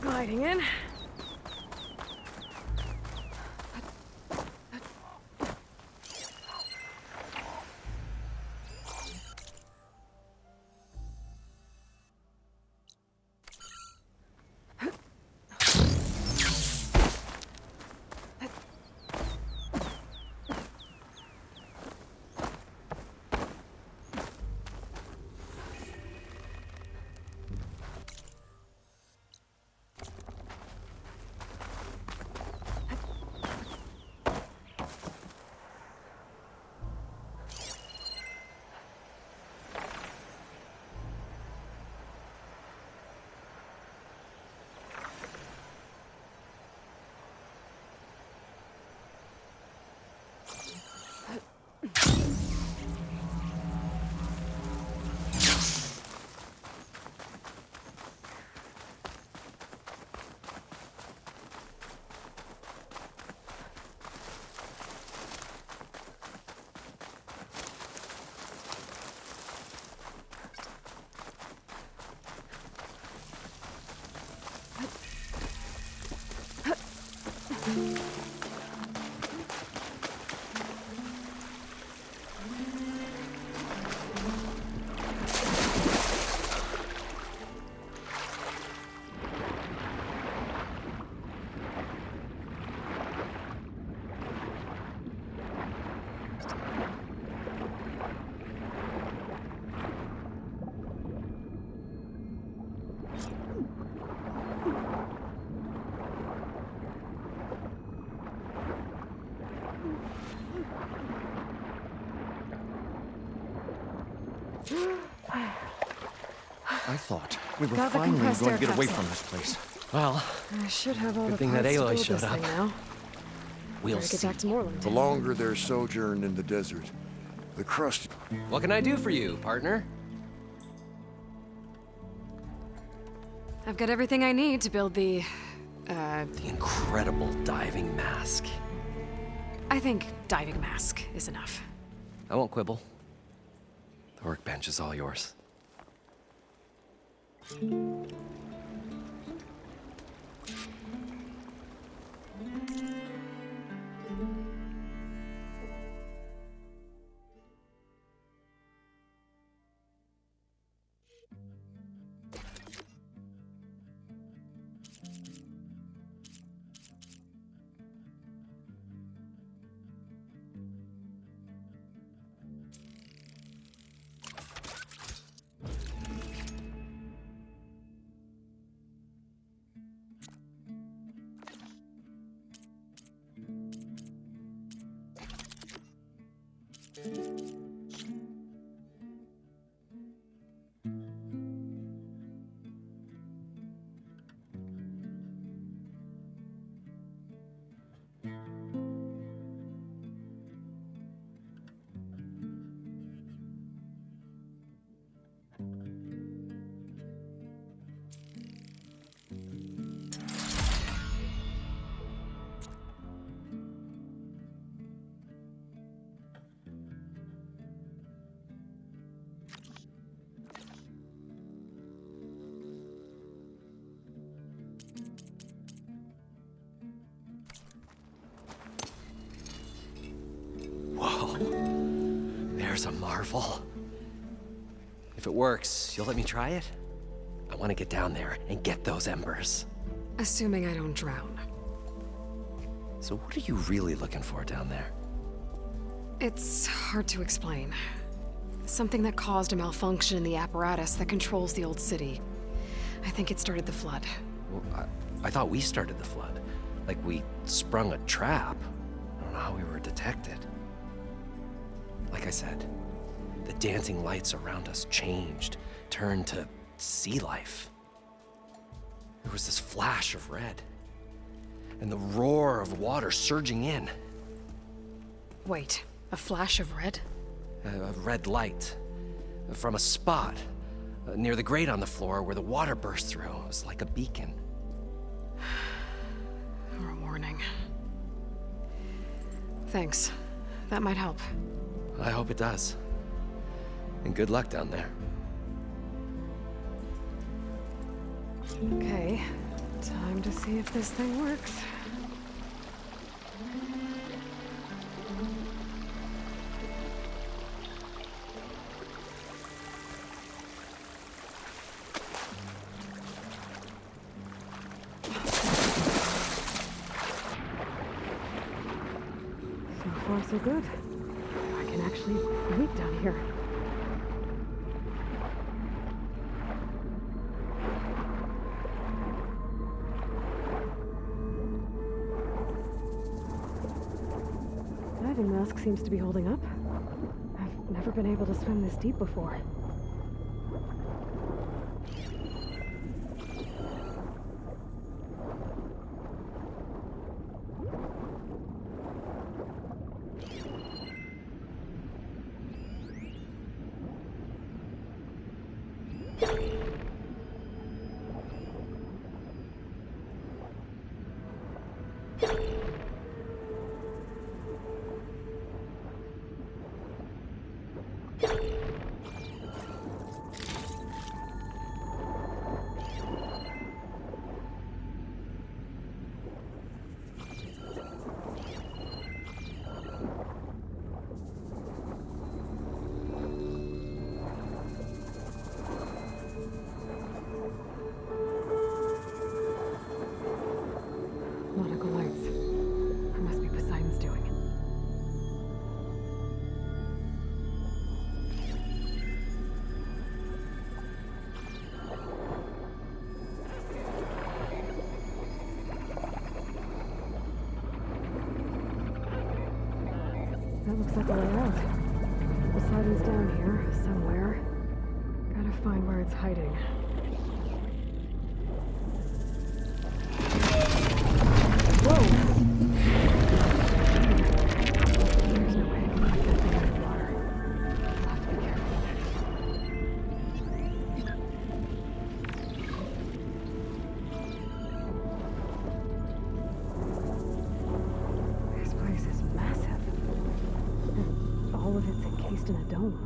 A: Gliding in.
G: I thought we were
A: Got the
G: finally
A: compressed
G: going
A: air
G: to get away
A: capsule.
G: from this place.
E: Well,
A: I should have all
E: Good
A: the
E: thing that
A: parts to
E: Aloy
A: build
E: showed
A: this thing
E: up.
A: now.
E: we'll
A: Better get
E: see.
A: back to Moreland.
F: The longer their sojourn in the desert, the crust...
E: What can I do for you, partner?
A: I've got everything I need to build the...
E: The incredible diving mask.
A: I think diving mask is enough.
E: I won't quibble. The workbench is all yours. Whoa. There's a marvel. If it works, you'll let me try it? I want to get down there and get those embers.
A: Assuming I don't drown.
E: So what are you really looking for down there?
A: It's hard to explain. Something that caused a malfunction in the apparatus that controls the old city. I think it started the flood.
E: Well, I thought we started the flood. Like we sprung a trap. I don't know how we were detected. Like I said, the dancing lights around us changed, turned to sea life. There was this flash of red, and the roar of water surging in.
A: Wait, a flash of red?
E: A red light from a spot near the grate on the floor where the water burst through. It was like a beacon.
A: Or a warning. Thanks. That might help.
E: I hope it does. And good luck down there.
A: Okay, time to see if this thing works. So far, so good. I can actually breathe down here. Diving mask seems to be holding up. I've never been able to swim this deep before. Nautical lights. That must be Poseidon's doing. That looks like a way out. Poseidon's down here, somewhere. find where it's hiding. Whoa! There's no way I can fight that thing underwater. I'll have to be careful. This place is massive. And all of it's encased in a dome.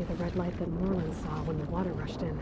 A: The red light that Moreland saw when the water rushed in.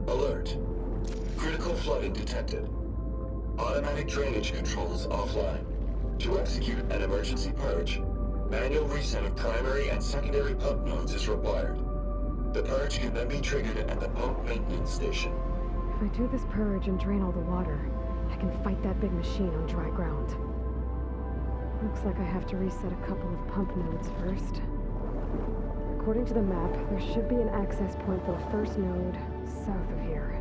H: Alert. Critical flooding detected. Automatic drainage controls offline. To execute an emergency purge, manual reset of primary and secondary pump nodes is required. The purge can then be triggered at the pump maintenance station.
A: If I do this purge and drain all the water, I can fight that big machine on dry ground. Looks like I have to reset a couple of pump nodes first. According to the map, there should be an access point for the first node south of here.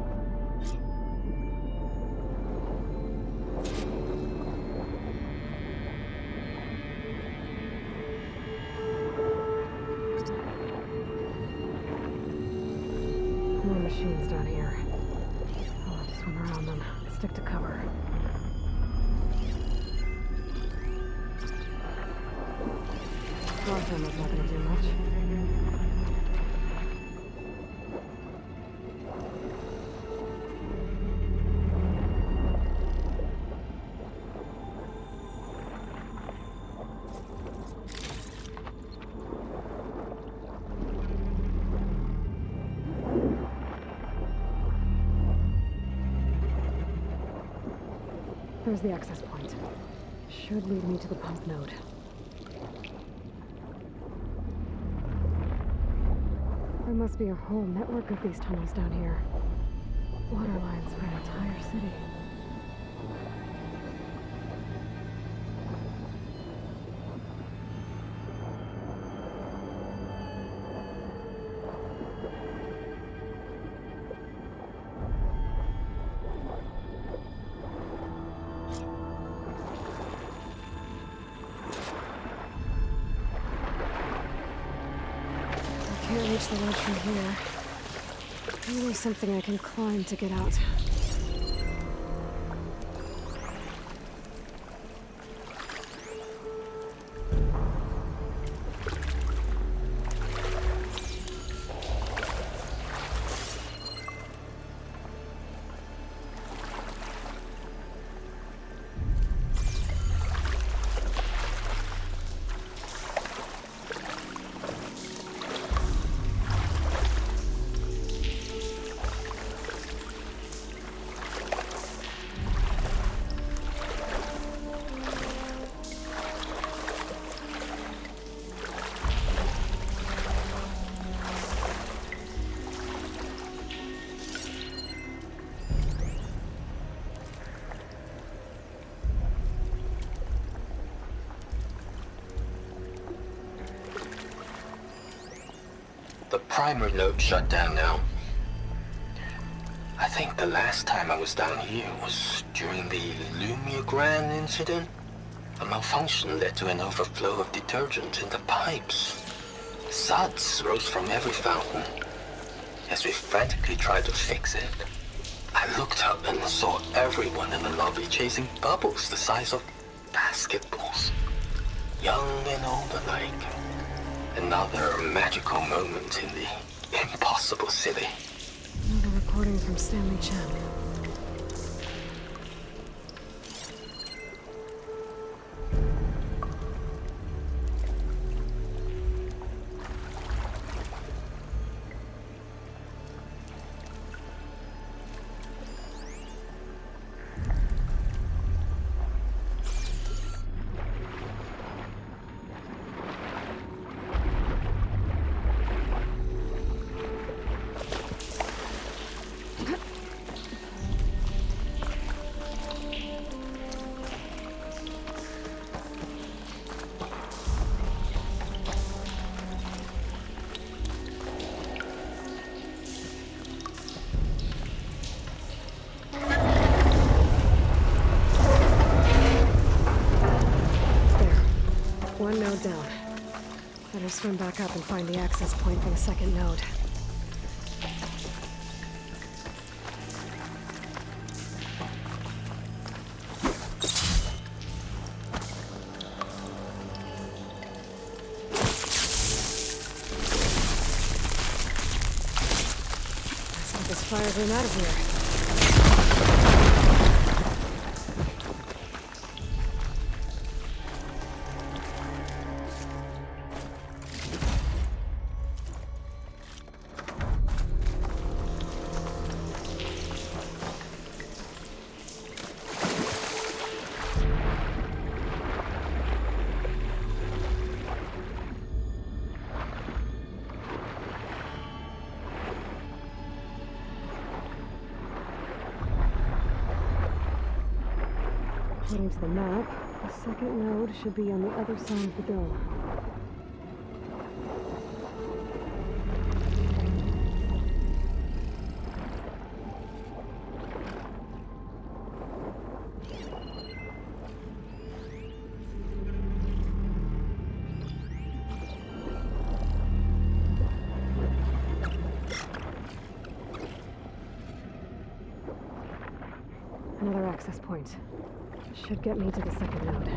A: More machines down here. I'll have to swim around them. Stick to cover. Frost ammo's not gonna do much. There's the access point. Should lead me to the pump node. There must be a whole network of these tunnels down here. Water lines for an entire city. Can't reach the ledge from here. Maybe something I can climb to get out.
I: The primer node shut down now. I think the last time I was down here was during the Lumiogran incident. A malfunction led to an overflow of detergent in the pipes. Suds rose from every fountain. As we frantically tried to fix it, I looked up and saw everyone in the lobby chasing bubbles the size of basketballs. Young and old alike. Another magical moment in the impossible city.
A: Another recording from Stanley Chen. One node down. Better swim back up and find the access point for the second node. Let's get this fire room out of here. According to the map, the second node should be on the other side of the dome. Another access point. Should get me to the second node.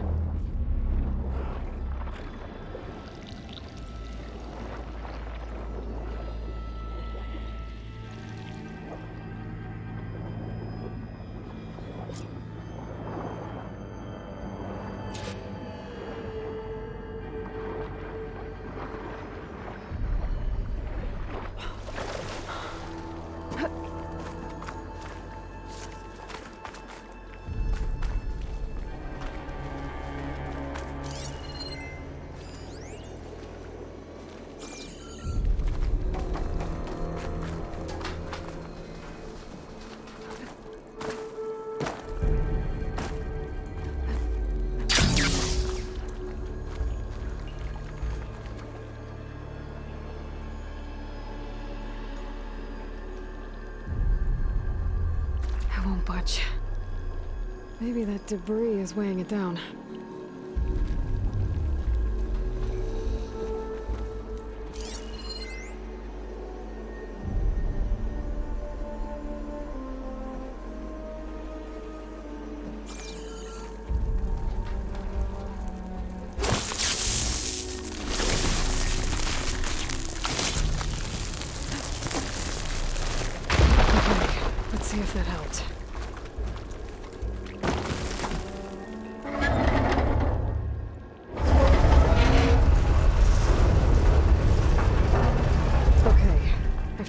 A: Won't budge. Maybe that debris is weighing it down. Okay, let's see if that helped.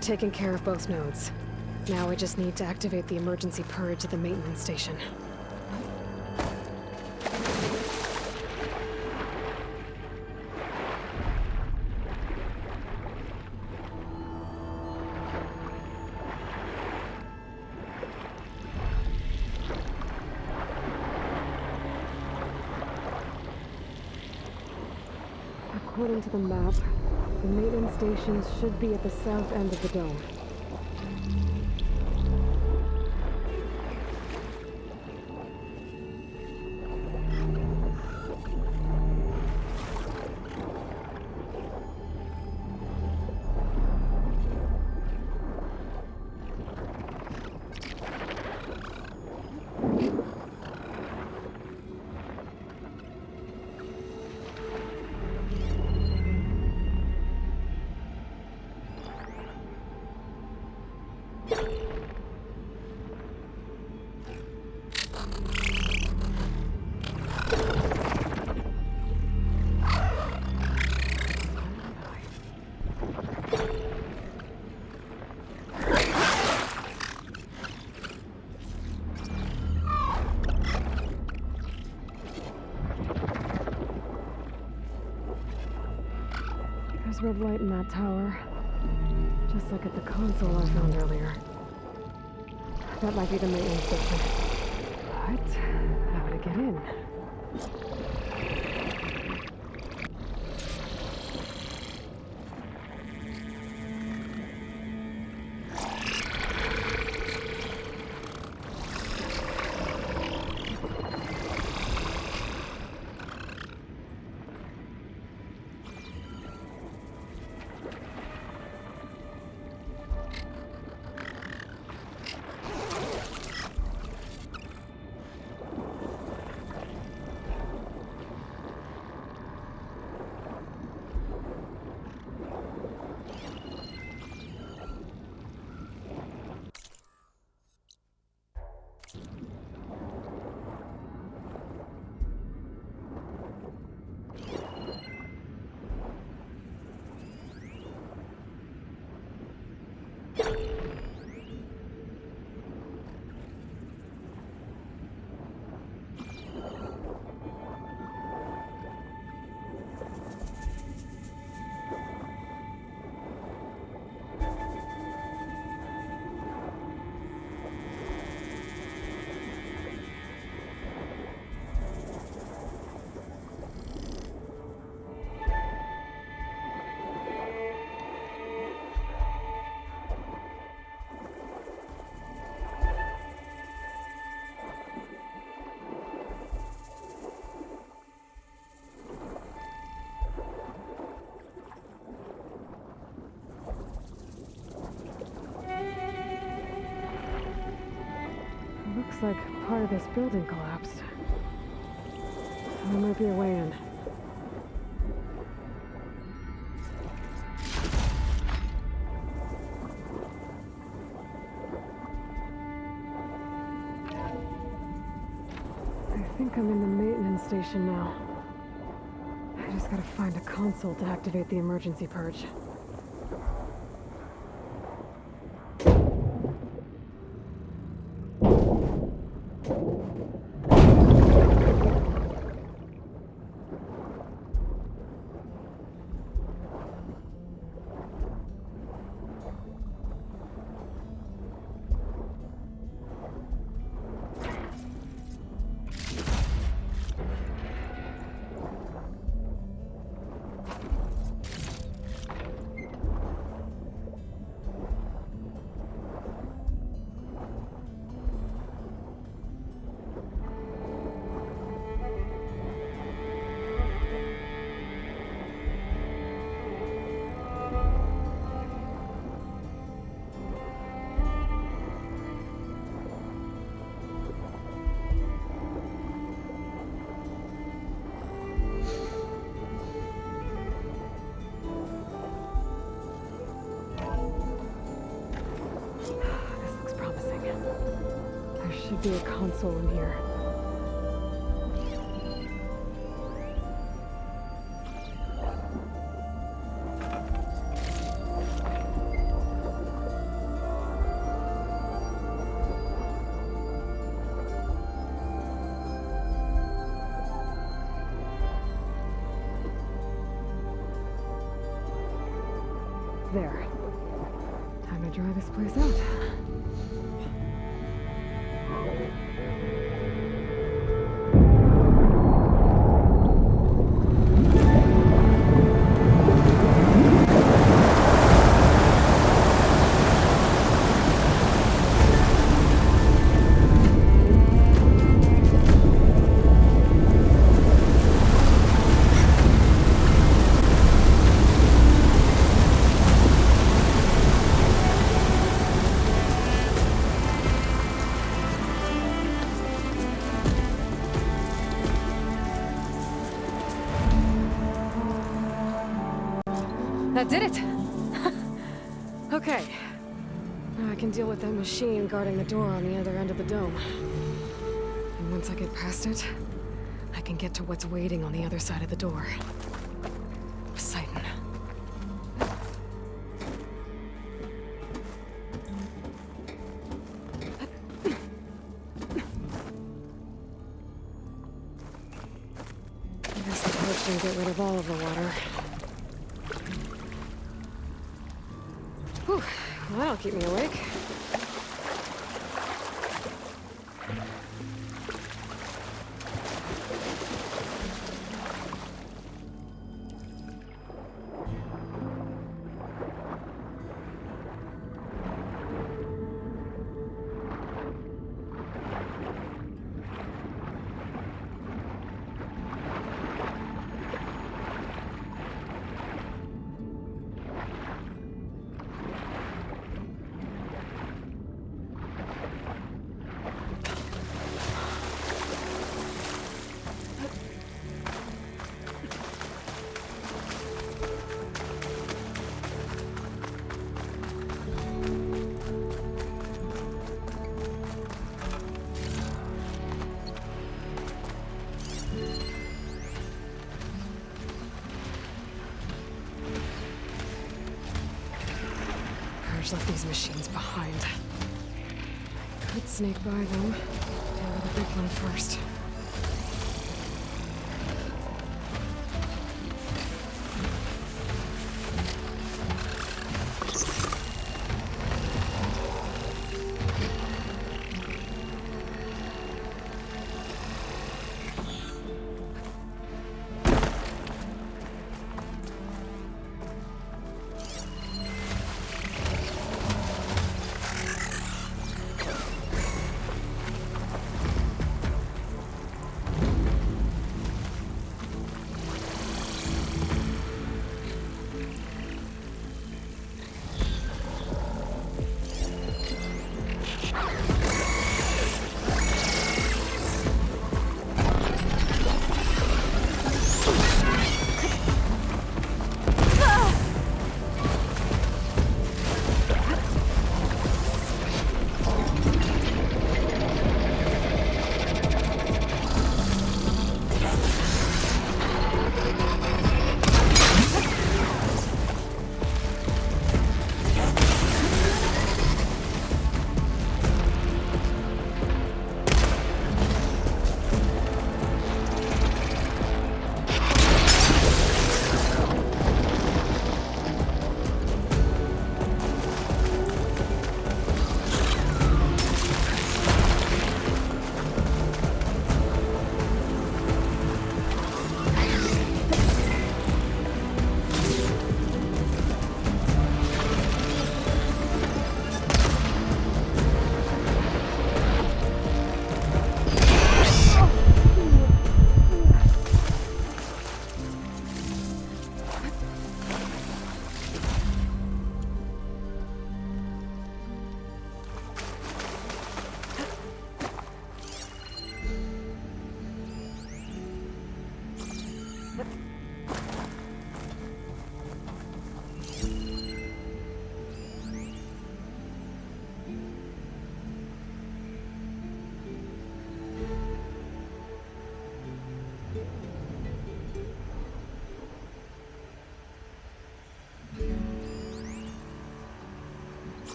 A: Taken care of both nodes. Now I just need to activate the emergency purge at the maintenance station. According to the map, the maintenance stations should be at the south end of the dome. There's red light in that tower. Just like at the console I found earlier. That might be the maintenance station. But how to get in? Looks like part of this building collapsed. There might be a way in. I think I'm in the maintenance station now. I just gotta find a console to activate the emergency purge. Should be a console in here. There. Time to dry this place out. That did it! Okay. Now I can deal with that machine guarding the door on the other end of the dome. And once I get past it, I can get to what's waiting on the other side of the door. Poseidon. I guess the torch didn't get rid of all of the water. Whew, well, that'll keep me awake. Left these machines behind. I could sneak by them. Deal with the big one first.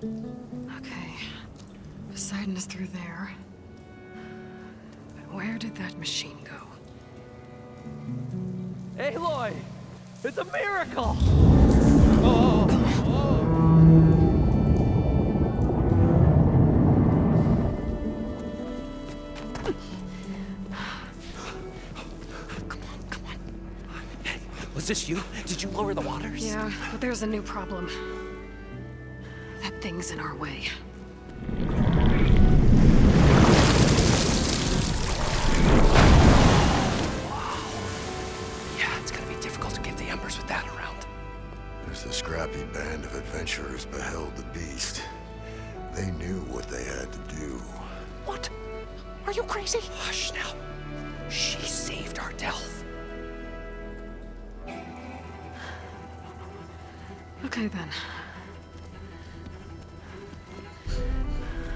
A: Okay. Poseidon is through there. But where did that machine go?
D: Aloy! It's a miracle!
E: Was this you? Did you lower the waters?
A: Yeah, but there's a new problem. That thing's in our way.
E: Yeah, it's gonna be difficult to get the embers with that around.
F: As the scrappy band of adventurers beheld the beast, they knew what they had to do.
E: What? Are you crazy? Hush now. She saved our Delph.
A: Okay then.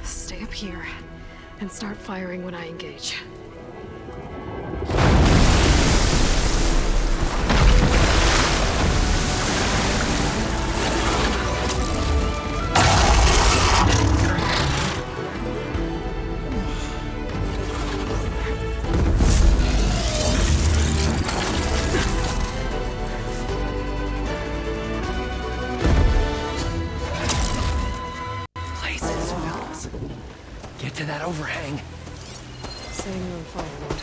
A: Stay up here and start firing when I engage.
E: Places, fellas. Get to that overhang.
A: Setting you on fire, Lord.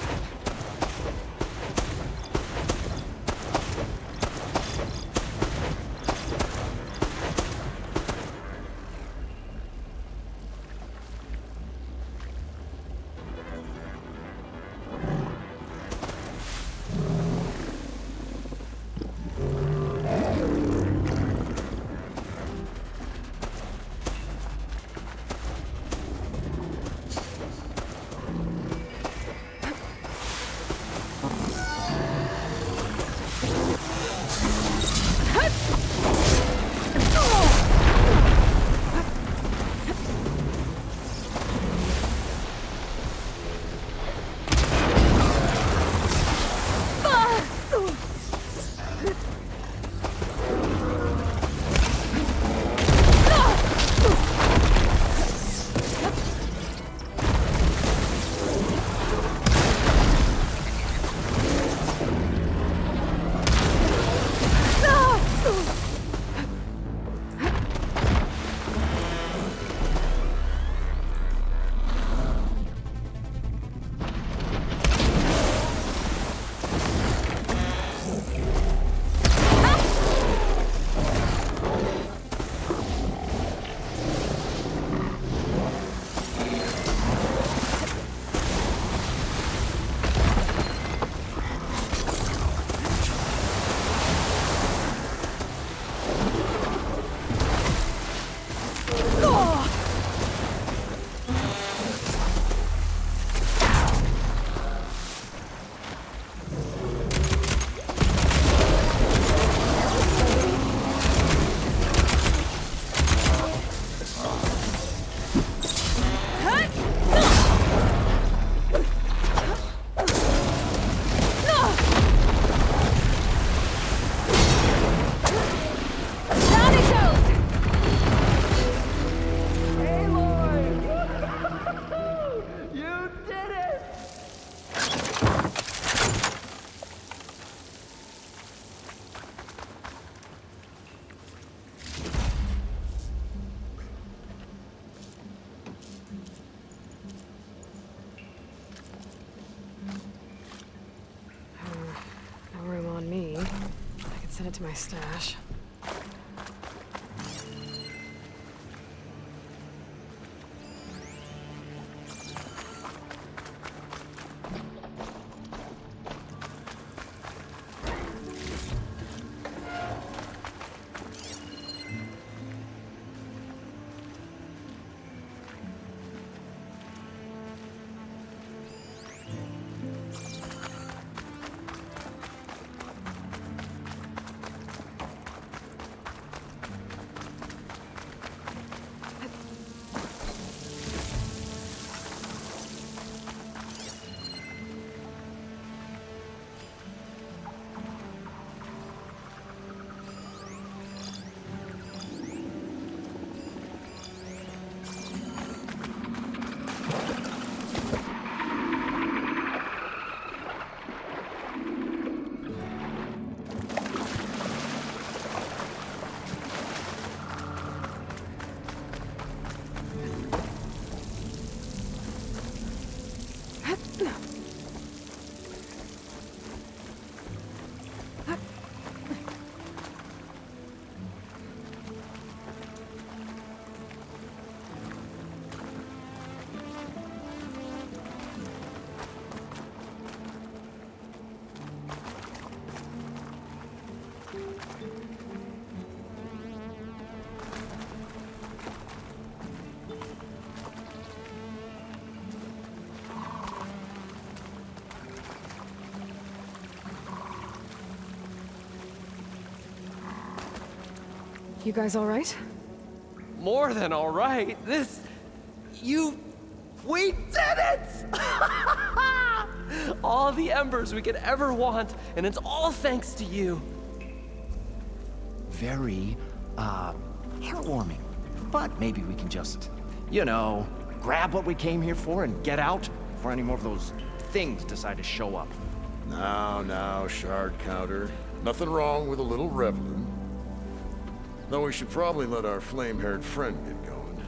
A: No room on me. I could send it to my stash. You guys all right?
E: More than all right. We did it! All the embers we could ever want, and it's all thanks to you.
G: Very, heartwarming. But maybe we can just, grab what we came here for and get out before any more of those things decide to show up.
F: Now, shard counter. Nothing wrong with a little reveling. Though we should probably let our flame-haired friend get going.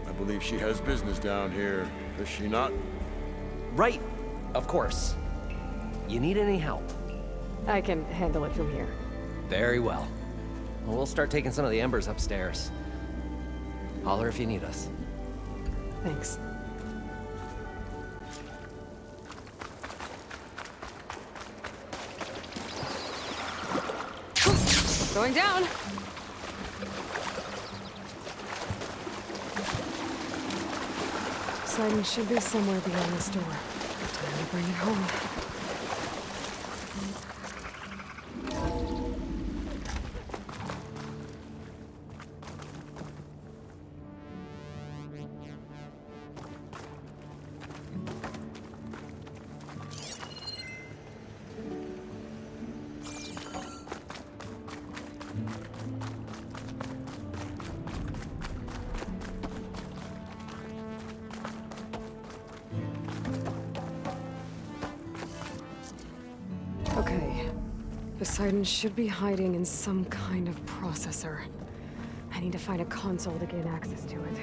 F: I believe she has business down here, does she not?
E: Right, of course. You need any help?
A: I can handle it from here.
E: Very well. Well, we'll start taking some of the embers upstairs. Holler if you need us.
A: Thanks. Going down! Poseidon should be somewhere beyond this door. Time to bring it home. Okay. Poseidon should be hiding in some kind of processor. I need to find a console to gain access to it.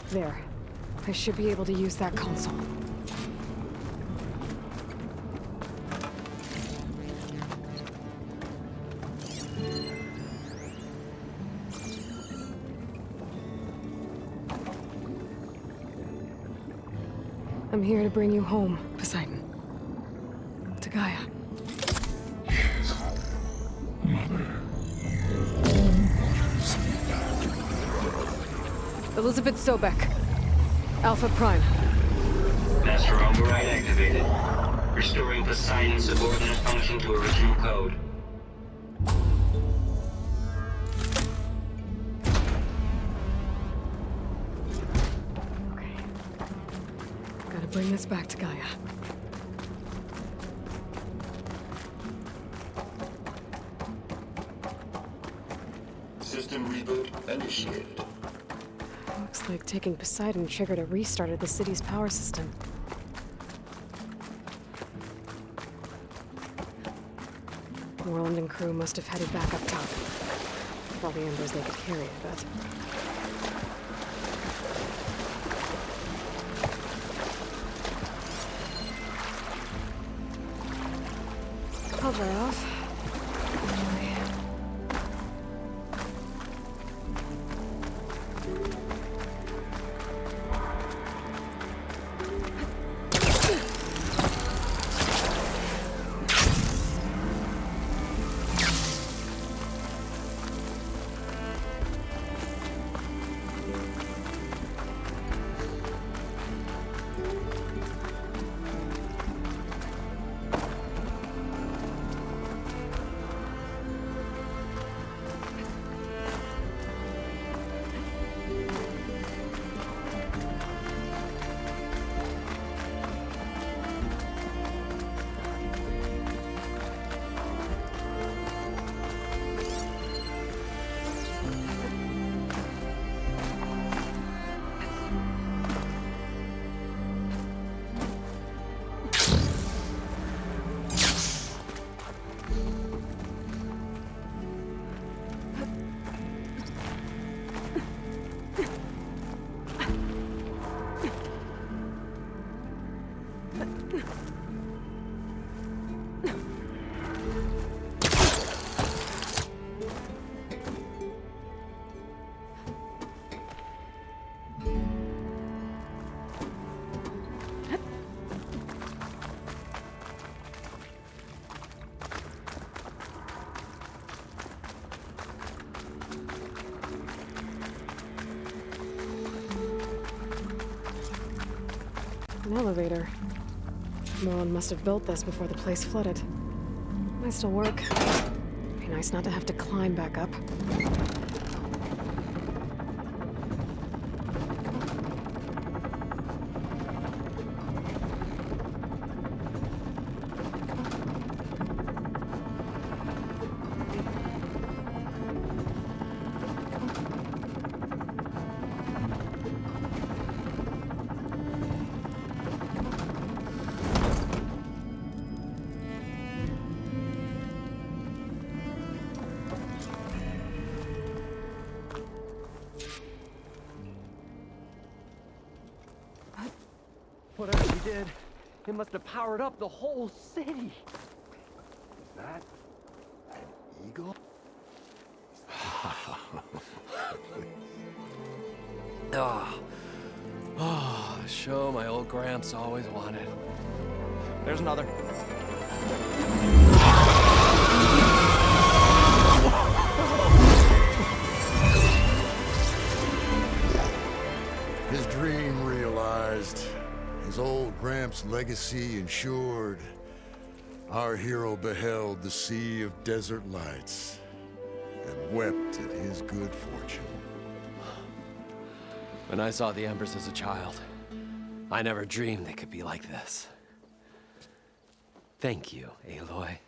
A: There. I should be able to use that console. I'm here to bring you home, Poseidon. To Gaia. Elizabeth Sobek. Alpha Prime.
J: Master override activated. Restoring Poseidon's subordinate function to original code.
A: Okay. Gotta bring this back to Gaia.
H: System reboot initiated.
A: Looks like taking Poseidon triggered a restart of the city's power system. Moreland and crew must have headed back up top. With all the embers they could carry, I bet. I'll dry off. An elevator. Moreland must have built this before the place flooded. Might still work. Be nice not to have to climb back up.
E: Whatever she did, it must have powered up the whole city.
F: Is that an eagle?
E: A show my old Gramps always wanted.
G: There's another.
F: His dream realized. His old Gramps' legacy ensured. Our hero beheld the sea of desert lights and wept at his good fortune.
E: When I saw the Embers as a child, I never dreamed they could be like this. Thank you, Aloy.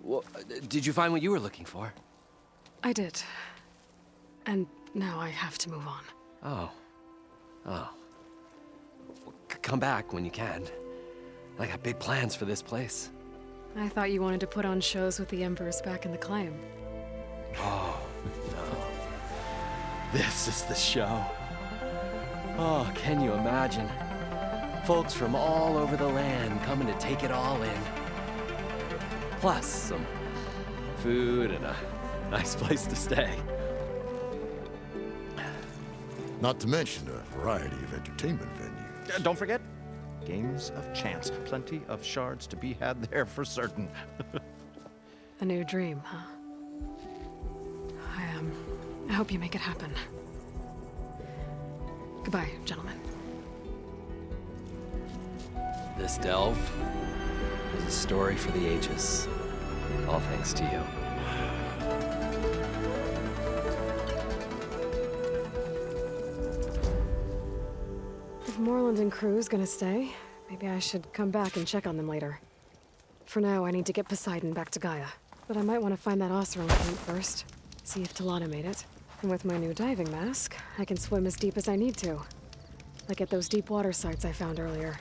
E: Well, did you find what you were looking for?
A: I did. And now I have to move on.
E: Oh. Well, come back when you can. I got big plans for this place.
A: I thought you wanted to put on shows with the Embers back in the claim.
E: Oh, no. This is the show. Oh, can you imagine? Folks from all over the land coming to take it all in. Plus some food and a nice place to stay.
F: Not to mention a variety of entertainment venues.
G: Don't forget, games of chance. Plenty of shards to be had there for certain.
A: A new dream, huh? I hope you make it happen. Goodbye, gentlemen.
E: This delve is a story for the ages. All thanks to you.
A: If Moreland and crew's gonna stay, maybe I should come back and check on them later. For now, I need to get Poseidon back to Gaia. But I might want to find that Oseram point first. See if Talana made it. And with my new diving mask, I can swim as deep as I need to. Like at those deep water sites I found earlier.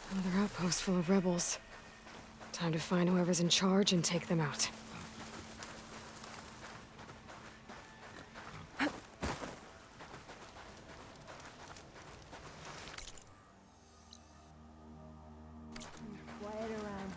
A: Another outpost full of rebels. Time to find whoever's in charge and take them out.
K: Quiet around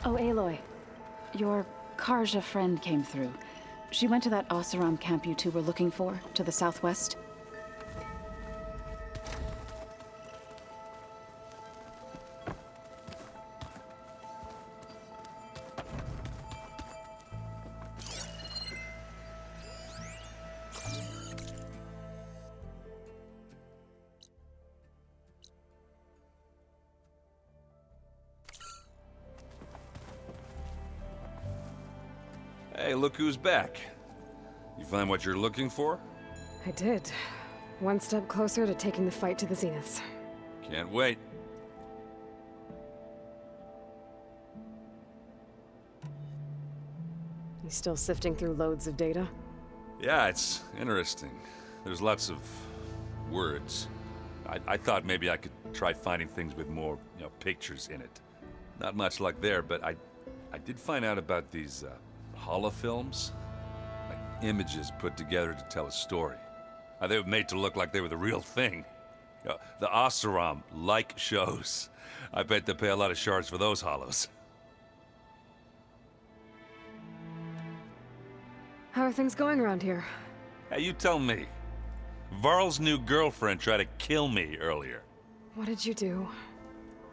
K: Oh, Aloy. Your Karja friend came through. She went to that Oseram camp you two were looking for, to the southwest.
L: Hey, look who's back. You find what you're looking for?
A: I did. One step closer to taking the fight to the Zeniths.
L: Can't wait.
A: You still sifting through loads of data?
L: Yeah, it's interesting. There's lots of words. I thought maybe I could try finding things with more, pictures in it. Not much luck there, but I did find out about these holofilms. Like images put together to tell a story. They were made to look like they were the real thing. The Oseram like shows. I bet they pay a lot of shards for those hollows.
A: How are things going around here?
L: Hey, you tell me. Varl's new girlfriend tried to kill me earlier.
A: What did you do?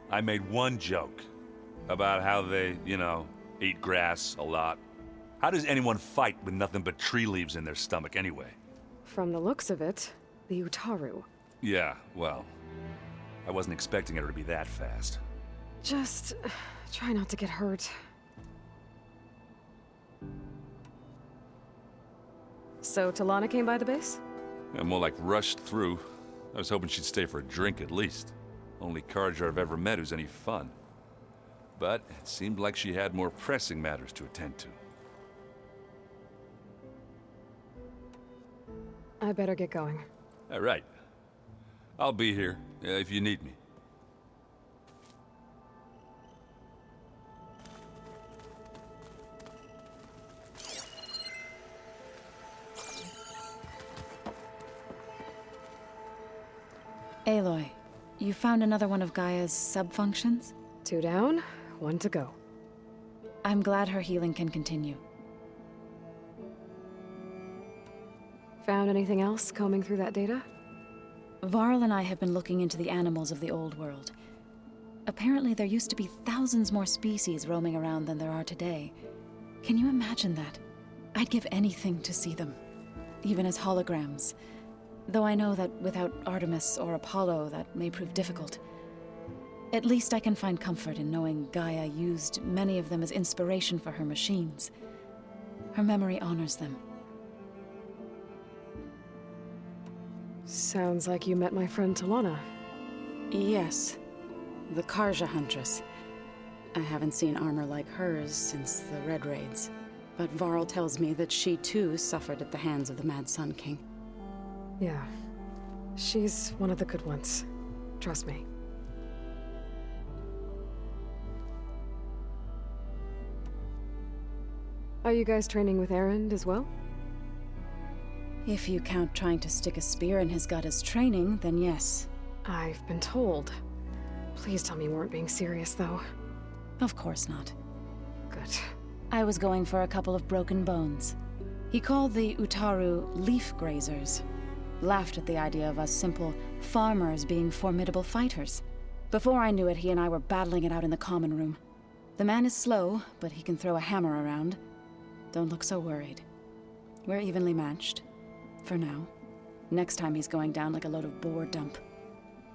L: I made one joke about how they, eat grass a lot. How does anyone fight with nothing but tree leaves in their stomach anyway?
A: From the looks of it, the Utaru.
L: Yeah, well, I wasn't expecting her to be that fast.
A: Just try not to get hurt. So Talana came by the base?
L: Yeah, more like rushed through. I was hoping she'd stay for a drink at least. Only Karja I've ever met who's any fun. But it seemed like she had more pressing matters to attend to.
A: I better get going.
L: All right. I'll be here if you need me.
K: Aloy, you found another one of Gaia's sub-functions?
A: 2 down, 1 to go.
K: I'm glad her healing can continue.
A: Found anything else combing through that data?
K: Varl and I have been looking into the animals of the old world. Apparently there used to be thousands more species roaming around than there are today. Can you imagine that? I'd give anything to see them, even as holograms. Though I know that without Artemis or Apollo, that may prove difficult. At least I can find comfort in knowing Gaia used many of them as inspiration for her machines. Her memory honors them.
A: Sounds like you met my friend Talana.
K: Yes, the Karja Huntress. I haven't seen armor like hers since the Red Raids. But Varl tells me that she too suffered at the hands of the Mad Sun King.
A: Yeah. She's one of the good ones. Trust me. Are you guys training with Erend as well?
K: If you count trying to stick a spear in his gut as training, then yes.
A: I've been told. Please tell me you weren't being serious, though.
K: Of course not.
A: Good.
K: I was going for a couple of broken bones. He called the Utaru leaf grazers. Laughed at the idea of us simple farmers being formidable fighters. Before I knew it, he and I were battling it out in the common room. The man is slow, but he can throw a hammer around. Don't look so worried. We're evenly matched. For now. Next time he's going down like a load of boar dump.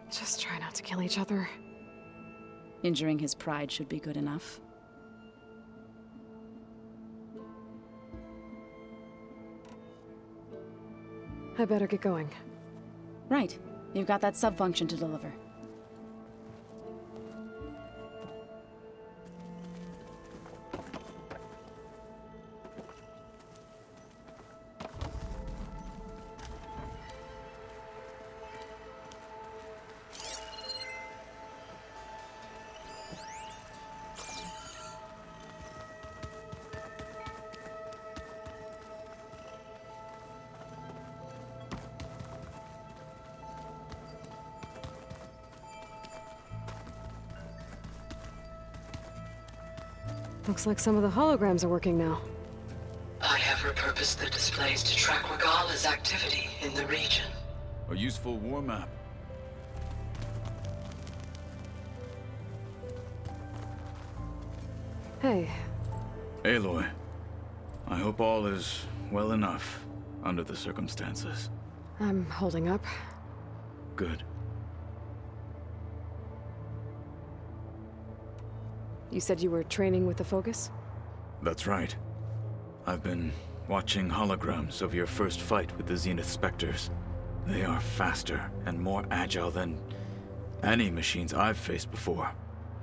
A: Just try not to kill each other.
K: Injuring his pride should be good enough.
A: I better get going.
K: Right. You've got that sub-function to deliver.
A: Looks like some of the holograms are working now.
B: I have repurposed the displays to track Regala's activity in the region.
M: A useful war map.
A: Hey.
M: Aloy, I hope all is well enough under the circumstances.
A: I'm holding up.
M: Good.
A: You said you were training with the Focus?
M: That's right. I've been watching holograms of your first fight with the Zenith Spectres. They are faster and more agile than any machines I've faced before.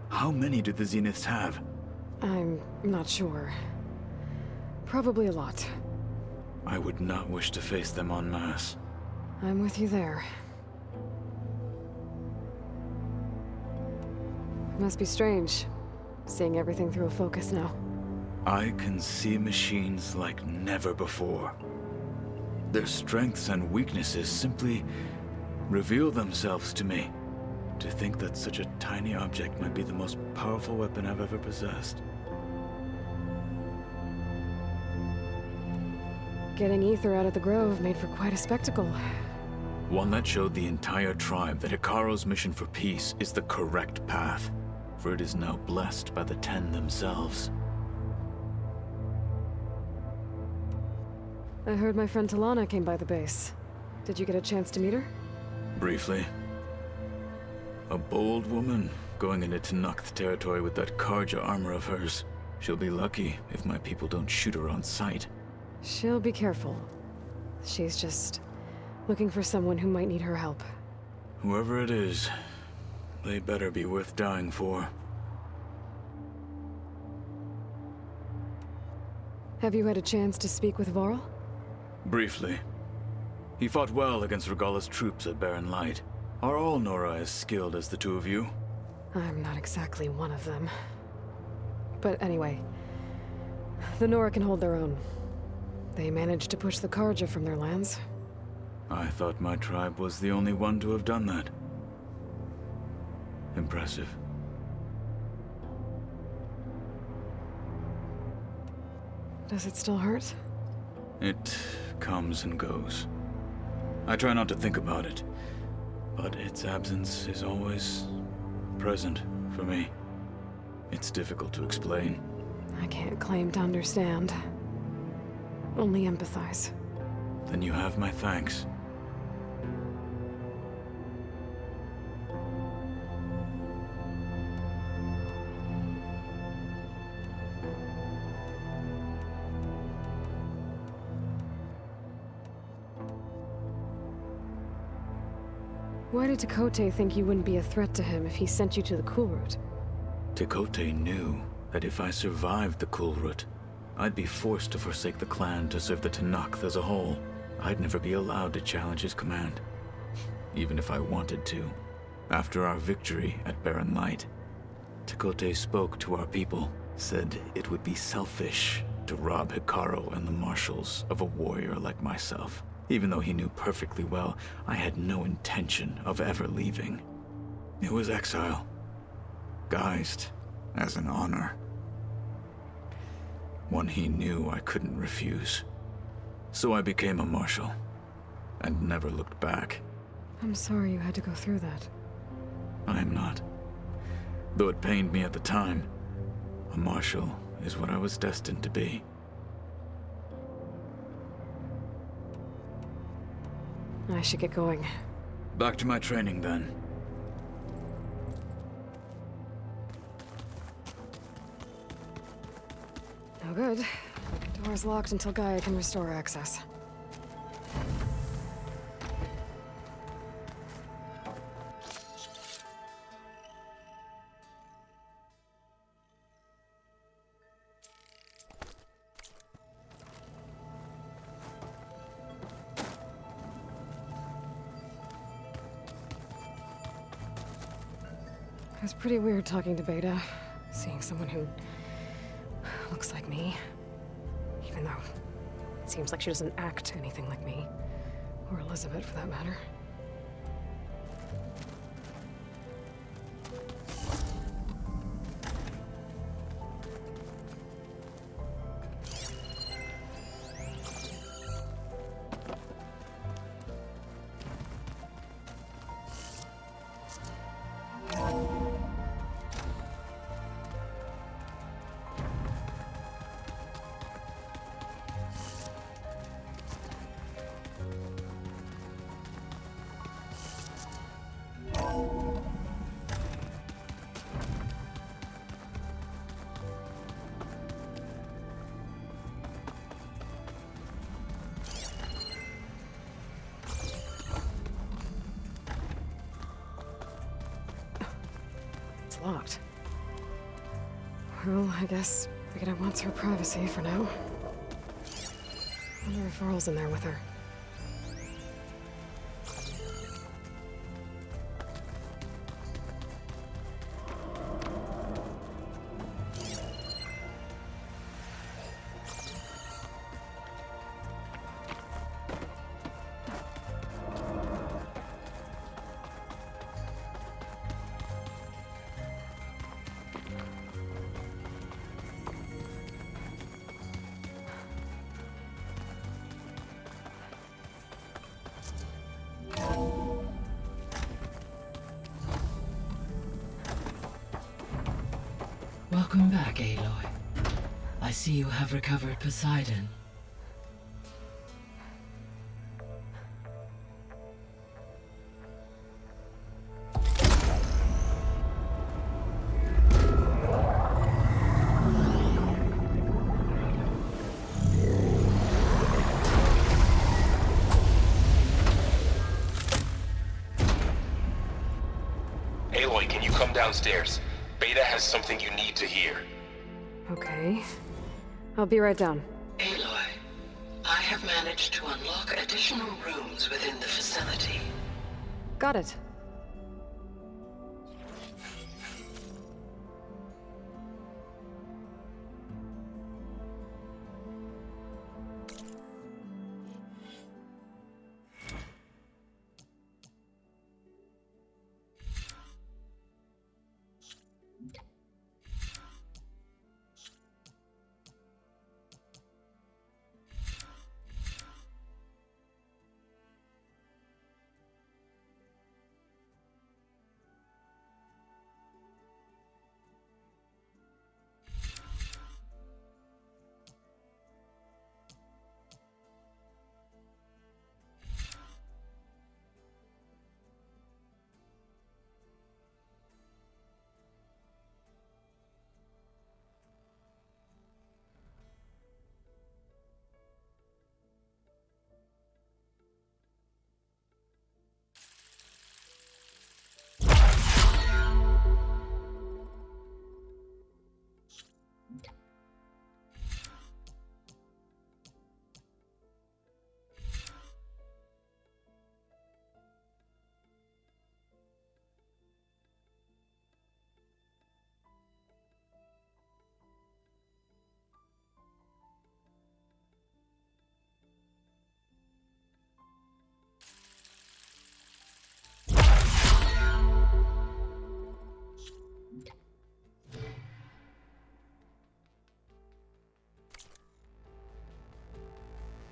M: How many do the Zeniths have?
A: I'm not sure. Probably a lot.
M: I would not wish to face them en masse.
A: I'm with you there. It must be strange, seeing everything through a Focus now.
M: I can see machines like never before. Their strengths and weaknesses simply reveal themselves to me. To think that such a tiny object might be the most powerful weapon I've ever possessed.
A: Getting Ether out of the Grove made for quite a spectacle.
M: One that showed the entire tribe that Hikaru's mission for peace is the correct path, for it is now blessed by the Ten themselves.
A: I heard my friend Talana came by the base. Did you get a chance to meet her?
M: Briefly. A bold woman going into Tenakth territory with that Karja armor of hers. She'll be lucky if my people don't shoot her on sight.
A: She'll be careful. She's just looking for someone who might need her help.
M: Whoever it is, they better be worth dying for.
A: Have you had a chance to speak with Varl?
M: Briefly. He fought well against Regala's troops at Barren Light. Are all Nora as skilled as the two of you?
A: I'm not exactly one of them. But anyway, the Nora can hold their own. They managed to push the Karja from their lands.
M: I thought my tribe was the only one to have done that. Impressive.
A: Does it still hurt?
M: It comes and goes. I try not to think about it, but its absence is always present for me. It's difficult to explain.
A: I can't claim to understand. Only empathize.
M: Then you have my thanks.
A: Why did Tekote think you wouldn't be a threat to him if he sent you to the Cool Route?
M: Tekote knew that if I survived the Cool Route, I'd be forced to forsake the clan to serve the Tenakth as a whole. I'd never be allowed to challenge his command, even if I wanted to. After our victory at Barren Light, Tekote spoke to our people, said it would be selfish to rob Hikaru and the marshals of a warrior like myself, even though he knew perfectly well I had no intention of ever leaving. It was exile, guised as an honor. One he knew I couldn't refuse. So I became a marshal, and never looked back.
A: I'm sorry you had to go through that.
M: I am not. Though it pained me at the time, a marshal is what I was destined to be.
A: I should get going.
M: Back to my training, then.
A: No good. Door's locked until Gaia can restore access. It was pretty weird talking to Beta, seeing someone who looks like me. Even though it seems like she doesn't act anything like me. Or Elizabeth, for that matter. locked. Well, I guess Rita wants her privacy for now. Wonder if Earl's in there with her.
N: Welcome back, Aloy. I see you have recovered Poseidon.
O: Aloy, can you come downstairs? Beta has something you need to hear.
A: Okay. I'll be right down.
B: Aloy, I have managed to unlock additional rooms within the facility.
A: Got it.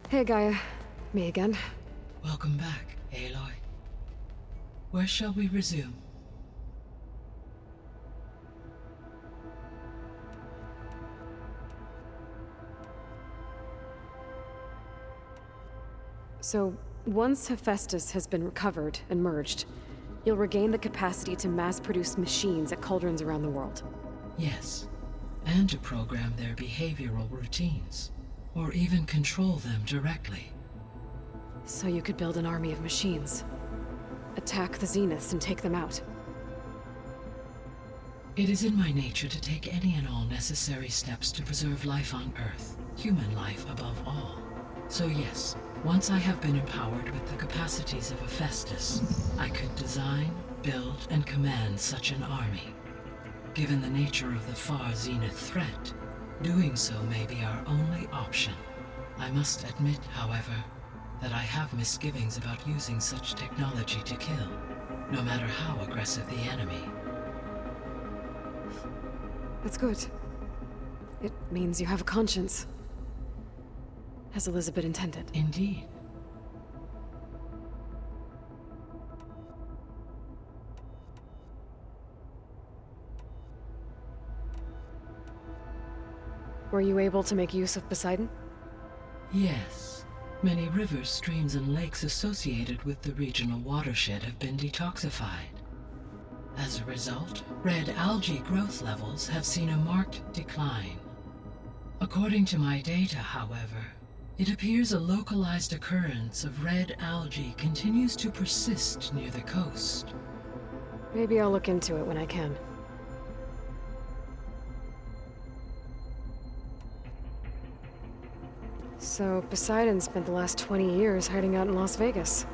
A: Hey, Gaia. Me again.
N: Welcome back, Aloy. Where shall we resume?
A: So, once Hephaestus has been recovered and merged, you'll regain the capacity to mass-produce machines at cauldrons around the world.
N: Yes, and to program their behavioral routines, or even control them directly.
A: So you could build an army of machines, attack the Zeniths and take them out.
N: It is in my nature to take any and all necessary steps to preserve life on Earth, human life above all. So yes, once I have been empowered with the capacities of Hephaestus, I could design, build, and command such an army. Given the nature of the far Zenith threat, doing so may be our only option. I must admit, however, that I have misgivings about using such technology to kill, no matter how aggressive the enemy.
A: That's good. It means you have a conscience. As Elizabeth intended.
N: Indeed.
A: Were you able to make use of Poseidon?
N: Yes. Many rivers, streams, and lakes associated with the regional watershed have been detoxified. As a result, red algae growth levels have seen a marked decline. According to my data, however, it appears a localized occurrence of red algae continues to persist near the coast.
A: Maybe I'll look into it when I can. So Poseidon spent the last 20 years hiding out in Las Vegas.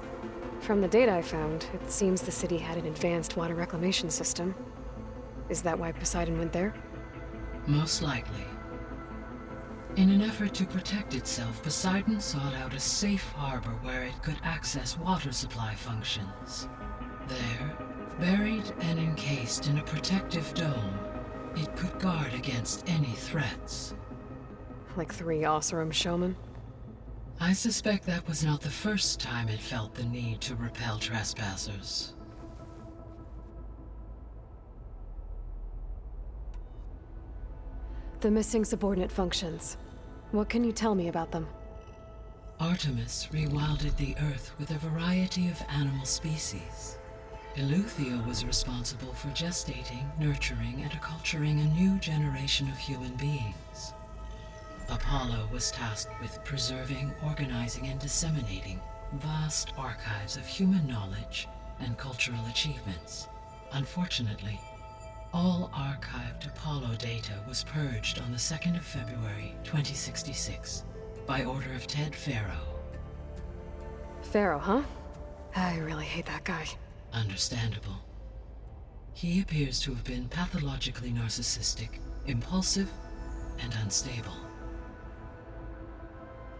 A: From the data I found, it seems the city had an advanced water reclamation system. Is that why Poseidon went there?
N: Most likely. In an effort to protect itself, Poseidon sought out a safe harbor where it could access water supply functions. There, buried and encased in a protective dome, it could guard against any threats.
A: Like 3 Oseram showmen?
N: I suspect that was not the first time it felt the need to repel trespassers.
A: The missing subordinate functions. What can you tell me about them?
N: Artemis rewilded the Earth with a variety of animal species. Eleuthia was responsible for gestating, nurturing, and acculturating a new generation of human beings. Apollo was tasked with preserving, organizing, and disseminating vast archives of human knowledge and cultural achievements. Unfortunately, all archived Apollo data was purged on the 2nd of February, 2066, by order of Ted Faro.
A: Pharaoh, huh? I really hate that guy.
N: Understandable. He appears to have been pathologically narcissistic, impulsive, and unstable.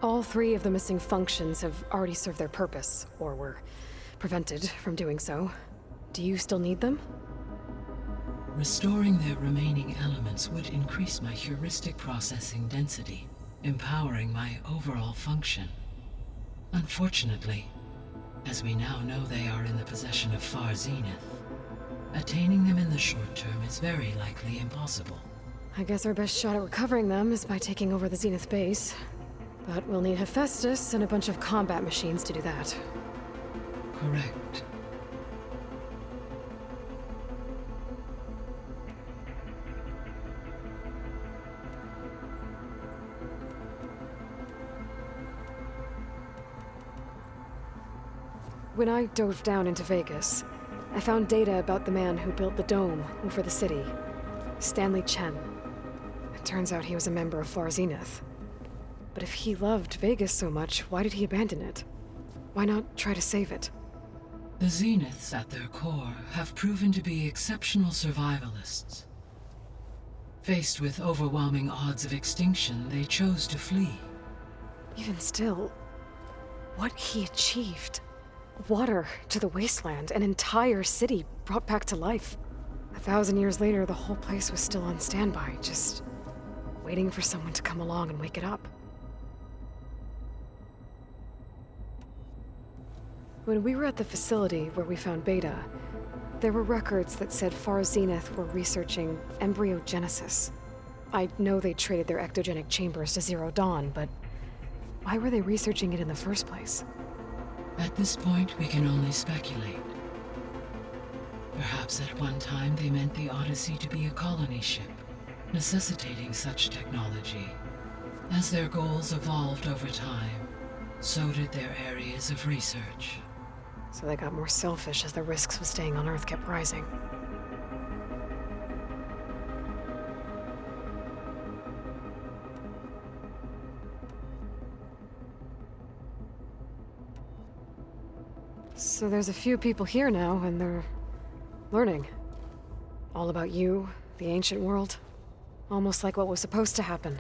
A: All 3 of the missing functions have already served their purpose, or were prevented from doing so. Do you still need them?
N: Restoring their remaining elements would increase my heuristic processing density, empowering my overall function. Unfortunately, as we now know they are in the possession of Far Zenith, attaining them in the short term is very likely impossible.
A: I guess our best shot at recovering them is by taking over the Zenith base. But we'll need Hephaestus and a bunch of combat machines to do that.
N: Correct.
A: When I dove down into Vegas, I found data about the man who built the dome over the city, Stanley Chen. It turns out he was a member of Far Zenith. But if he loved Vegas so much, why did he abandon it? Why not try to save it?
N: The Zeniths at their core have proven to be exceptional survivalists. Faced with overwhelming odds of extinction, they chose to flee.
A: Even still, what he achieved. Water to the wasteland, an entire city brought back to life. 1,000 years later, the whole place was still on standby, just waiting for someone to come along and wake it up. When we were at the facility where we found Beta, there were records that said Far Zenith were researching embryogenesis. I know they traded their ectogenic chambers to Zero Dawn, but why were they researching it in the first place?
N: At this point, we can only speculate. Perhaps at one time they meant the Odyssey to be a colony ship, necessitating such technology. As their goals evolved over time, so did their areas of research.
A: So they got more selfish as the risks of staying on Earth kept rising. So there's a few people here now, and they're learning. All about you, the ancient world. Almost like what was supposed to happen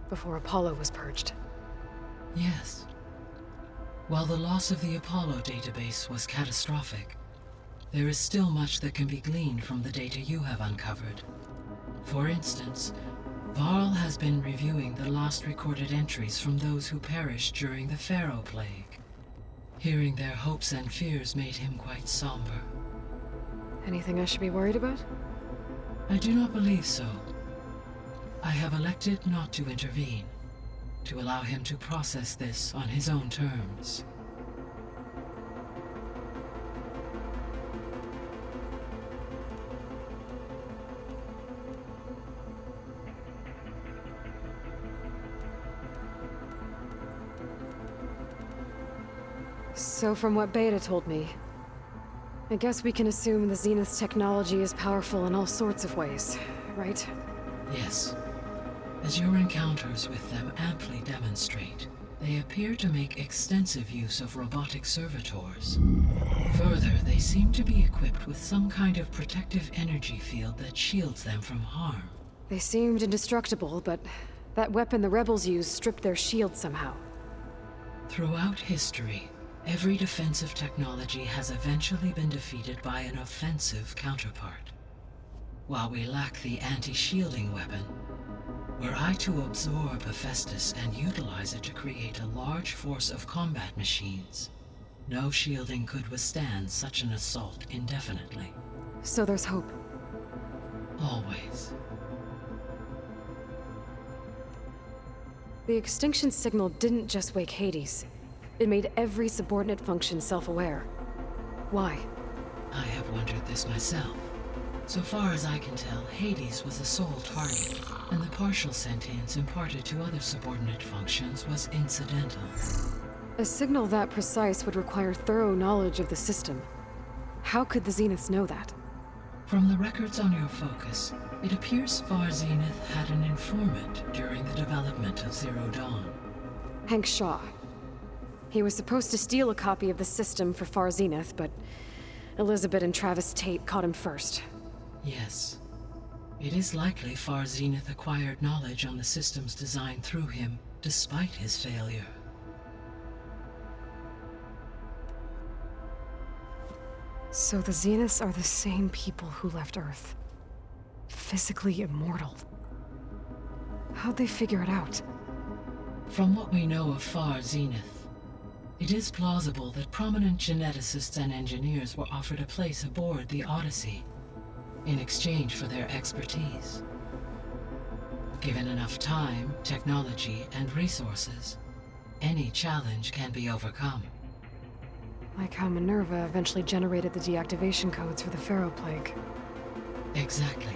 A: before Apollo was purged.
N: Yes. While the loss of the Apollo database was catastrophic, there is still much that can be gleaned from the data you have uncovered. For instance, Varl has been reviewing the last recorded entries from those who perished during the Pharaoh Plague. Hearing their hopes and fears made him quite somber.
A: Anything I should be worried about?
N: I do not believe so. I have elected not to intervene, to allow him to process this on his own terms.
A: So from what Beta told me, I guess we can assume the Zenith's technology is powerful in all sorts of ways, right?
N: Yes. As your encounters with them amply demonstrate, They appear to make extensive use of robotic servitors. Further, they seem to be equipped with some kind of protective energy field that shields them from harm.
A: They seemed indestructible, but that weapon the rebels used stripped their shield somehow.
N: Throughout history, every defensive technology has eventually been defeated by an offensive counterpart. While we lack the anti-shielding weapon, were I to absorb Hephaestus and utilize it to create a large force of combat machines, no shielding could withstand such an assault indefinitely.
A: So there's hope.
N: Always.
A: The extinction signal didn't just wake Hades. It made every subordinate function self-aware. Why?
N: I have wondered this myself. So far as I can tell, Hades was the sole target, and the partial sentience imparted to other subordinate functions was incidental.
A: A signal that precise would require thorough knowledge of the system. How could the Zeniths know that?
N: From the records on your focus, it appears Far Zenith had an informant during the development of Zero Dawn.
A: Hank Shaw. He was supposed to steal a copy of the system for Far Zenith, but Elizabeth and Travis Tate caught him first.
N: Yes. It is likely Far Zenith acquired knowledge on the systems designed through him, despite his failure.
A: So the Zeniths are the same people who left Earth. Physically immortal. How'd they figure it out?
N: From what we know of Far Zenith, it is plausible that prominent geneticists and engineers were offered a place aboard the Odyssey in exchange for their expertise. Given enough time, technology, and resources, any challenge can be overcome.
A: Like how Minerva eventually generated the deactivation codes for the Pharaoh Plague.
N: Exactly.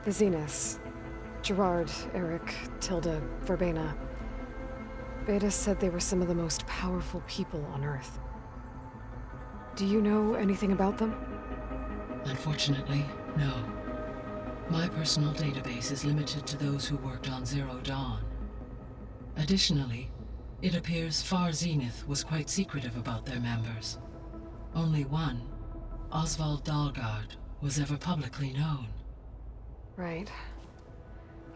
A: The Zeniths. Gerard, Eric, Tilda, Verbena. Beta said they were some of the most powerful people on Earth. Do you know anything about them?
N: Unfortunately, no. My personal database is limited to those who worked on Zero Dawn. Additionally, it appears Far Zenith was quite secretive about their members. Only one, Oswald Dahlgard, was ever publicly known.
A: Right.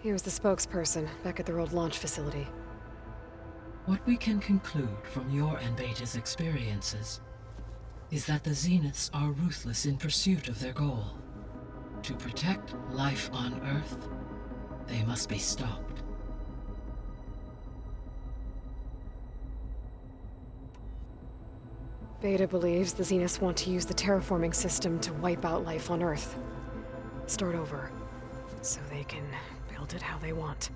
A: He was the spokesperson back at their old launch facility.
N: What we can conclude from your and Beta's experiences is that the Zeniths are ruthless in pursuit of their goal. To protect life on Earth, they must be stopped.
A: Beta believes the Zeniths want to use the terraforming system to wipe out life on Earth. Start over, so they can build it how they want.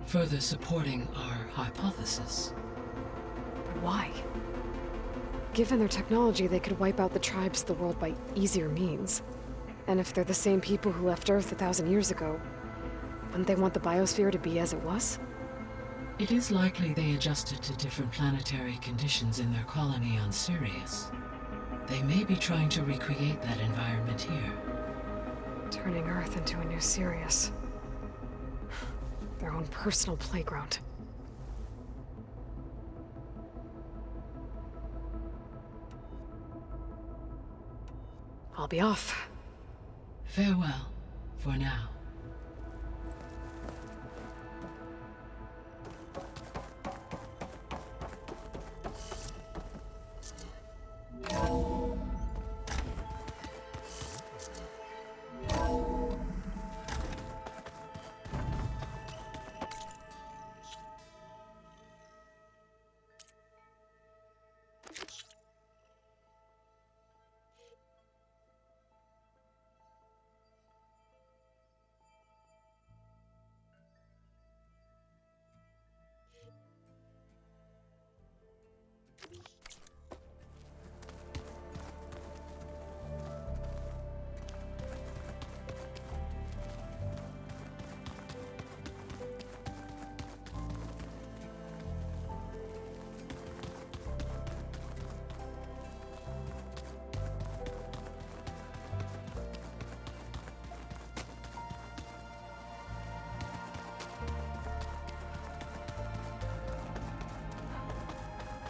N: Further supporting our hypothesis.
A: But why? Given their technology, they could wipe out the tribes of the world by easier means. And if they're the same people who left Earth 1,000 years ago, wouldn't they want the biosphere to be as it was?
N: It is likely they adjusted to different planetary conditions in their colony on Sirius. They may be trying to recreate that environment here.
A: Turning Earth into a new Sirius. Their own personal playground. I'll be off.
N: Farewell, for now.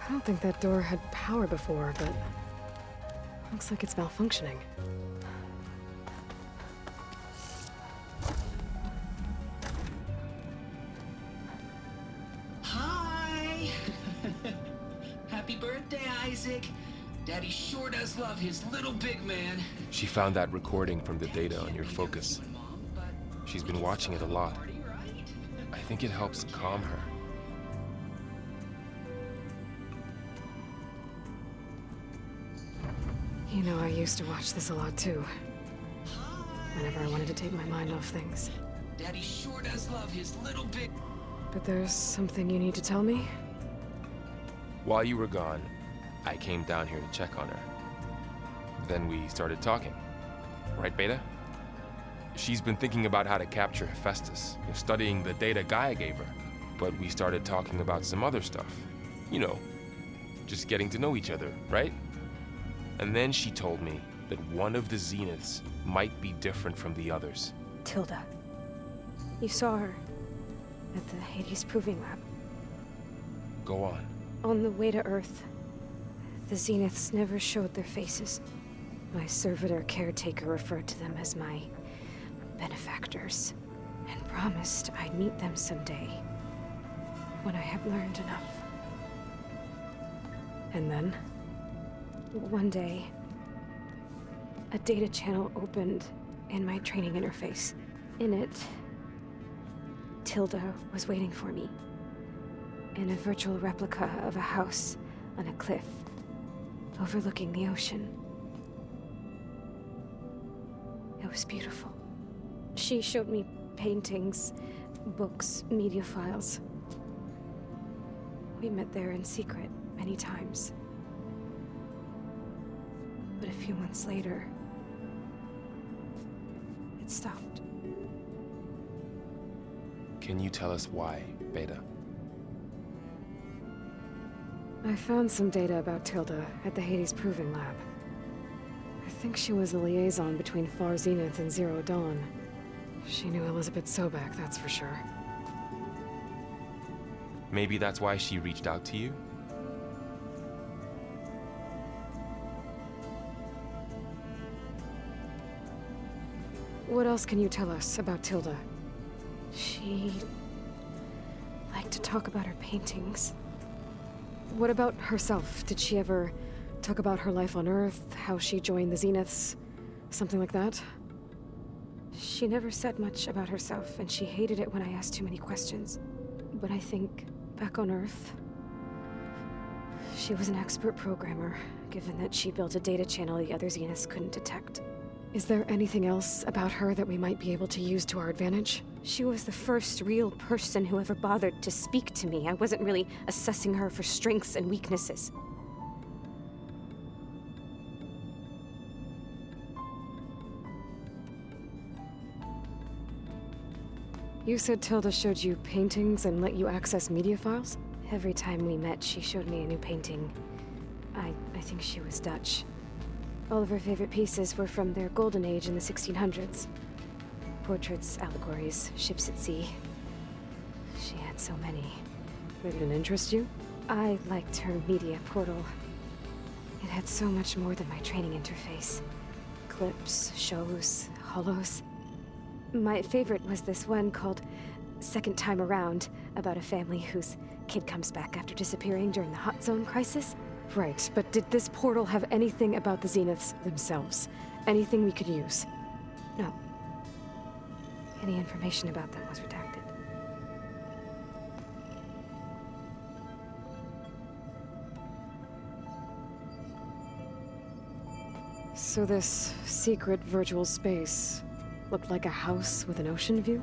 A: I don't think that door had power before, but looks like it's malfunctioning.
P: Hi! Happy birthday, Isaac. Daddy sure does love his little big man.
Q: She found that recording from the data on your focus. She's been watching it a lot. I think it helps calm her.
A: You know, I used to watch this a lot too. Whenever I wanted to take my mind off things.
P: Daddy sure does love his little big...
A: But there's something you need to tell me?
Q: While you were gone, I came down here to check on her. Then we started talking. Right, Beta? She's been thinking about how to capture Hephaestus, studying the data Gaia gave her. But we started talking about some other stuff. You know, just getting to know each other, right? And then she told me that one of the Zeniths might be different from the others.
R: Tilda. You saw her at the Hades Proving Lab.
Q: Go on.
R: On the way to Earth, the Zeniths never showed their faces. My servitor caretaker referred to them as my benefactors, and promised I'd meet them someday, when I had learned enough.
A: And then?
R: One day, a data channel opened in my training interface. In it, Tilda was waiting for me, in a virtual replica of a house on a cliff, overlooking the ocean. It was beautiful. She showed me paintings, books, media files. We met there in secret many times. But a few months later, it stopped.
Q: Can you tell us why, Beta?
A: I found some data about Tilda at the Hades Proving Lab. I think she was the liaison between Far Zenith and Zero Dawn. She knew Elizabeth Sobek, that's for sure.
Q: Maybe that's why she reached out to you?
A: What else can you tell us about Tilda?
R: She liked to talk about her paintings.
A: What about herself? Did she ever talk about her life on Earth, how she joined the Zeniths, something like that?
R: She never said much about herself, and she hated it when I asked too many questions. But I think, back on Earth, she was an expert programmer, given that she built a data channel the other Zeniths couldn't detect.
A: Is there anything else about her that we might be able to use to our advantage?
R: She was the first real person who ever bothered to speak to me. I wasn't really assessing her for strengths and weaknesses.
A: You said Tilda showed you paintings and let you access media files?
R: Every time we met, she showed me a new painting. I think she was Dutch. All of her favorite pieces were from their golden age in the 1600s. Portraits, allegories, ships at sea. She had so many.
A: They didn't interest you?
R: I liked her media portal. It had so much more than my training interface. Clips, shows, holos. My favorite was this one called Second Time Around, about a family whose kid comes back after disappearing during the Hot Zone crisis.
A: Right, but did this portal have anything about the Zeniths themselves? Anything we could use?
R: No. Any information about them was redacted.
A: So this secret virtual space looked like a house with an ocean view?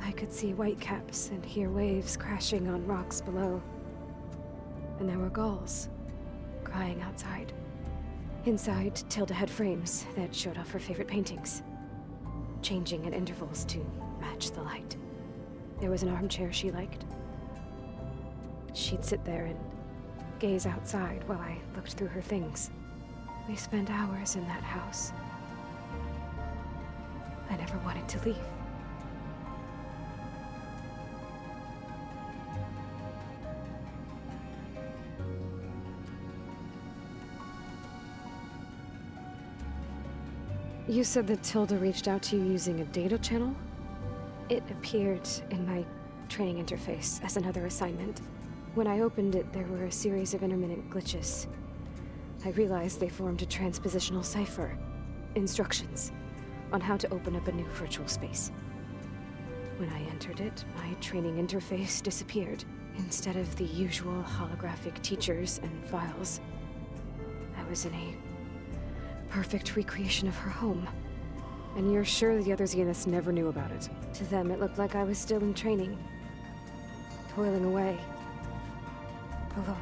R: I could see whitecaps and hear waves crashing on rocks below. And there were gulls crying outside. Inside, Tilda had frames that showed off her favorite paintings, changing at intervals to match the light. There was an armchair she liked. She'd sit there and gaze outside while I looked through her things. We spent hours in that house. I never wanted to leave. You said that Tilda reached out to you using a data channel? It appeared in my training interface as another assignment. When I opened it, there were a series of intermittent glitches. I realized they formed a transpositional cipher. Instructions on how to open up a new virtual space. When I entered it, my training interface disappeared. Instead of the usual holographic teachers and files, I was in a perfect recreation of her home. And you're sure the other Zeniths never knew about it? To them, it looked like I was still in training. Toiling away. Alone.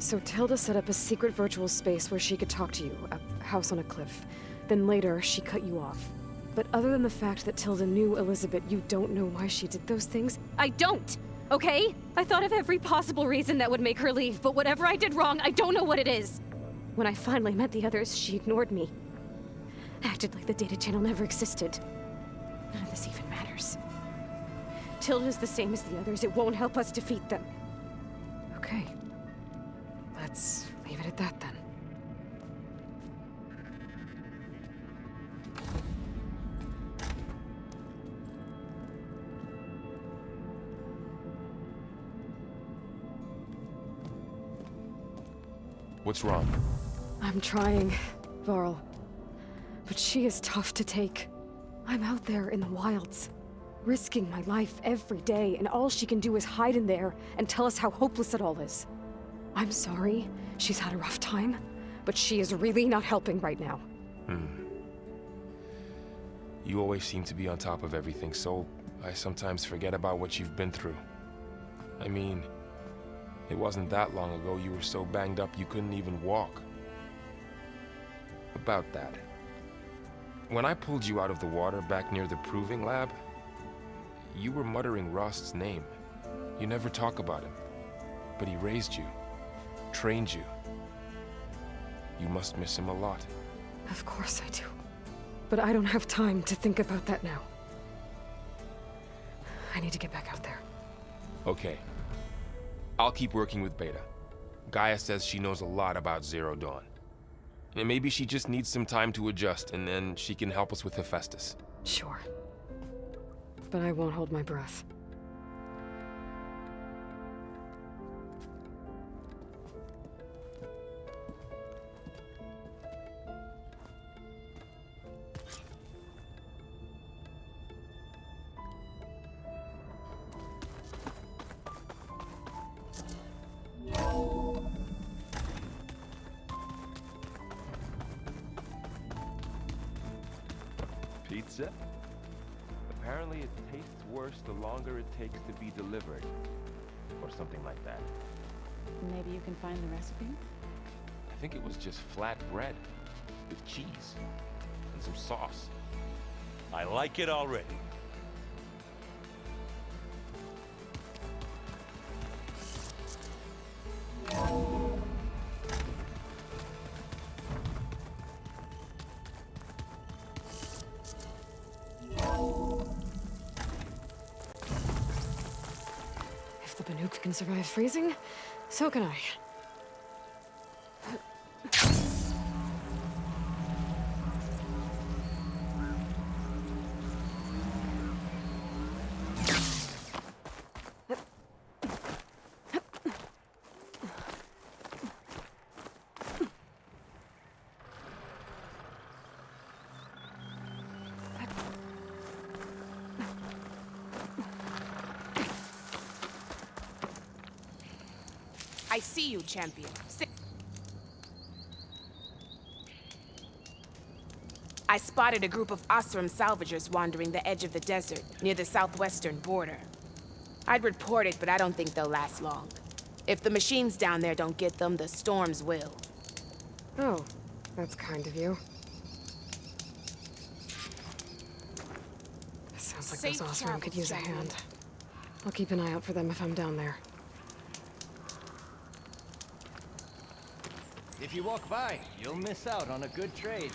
R: So Tilda set up a secret virtual space where she could talk to you, a house on a cliff. Then later, she cut you off. But other than the fact that Tilda knew Elizabeth, you don't know why she did those things?
S: I don't! Okay? I thought of every possible reason that would make her leave, but whatever I did wrong, I don't know what it is.
R: When I finally met the others, she ignored me. Acted like the data channel never existed. None of this even matters. Tilda's the same as the others. It won't help us defeat them.
A: Okay. Let's leave it at that then.
Q: What's wrong?
A: I'm trying, Varl. But she is tough to take. I'm out there in the wilds, risking my life every day, and all she can do is hide in there and tell us how hopeless it all is. I'm sorry, she's had a rough time, but she is really not helping right now.
Q: You always seem to be on top of everything, so I sometimes forget about what you've been through. I mean, it wasn't that long ago you were so banged up you couldn't even walk. About that. When I pulled you out of the water back near the proving lab, you were muttering Rost's name. You never talk about him, but he raised you, trained you. You must miss him a lot.
A: Of course I do. But I don't have time to think about that now. I need to get back out there.
Q: Okay. I'll keep working with Beta. Gaia says she knows a lot about Zero Dawn. And maybe she just needs some time to adjust, and then she can help us with Hephaestus.
A: Sure. But I won't hold my breath.
Q: Pizza? Apparently it tastes worse the longer it takes to be delivered. Or something like that.
K: Maybe you can find the recipe?
Q: I think it was just flat bread with cheese and some sauce.
L: I like it already.
A: If the Banuk can survive freezing, so can I.
T: I see you, champion. I spotted a group of Osram salvagers wandering the edge of the desert, near the southwestern border. I'd report it, but I don't think they'll last long. If the machines down there don't get them, the storms will.
A: Oh, that's kind of you. Sounds like those Osram could use a hand. I'll keep an eye out for them if I'm down there.
D: If you walk by, you'll miss out on a good trade.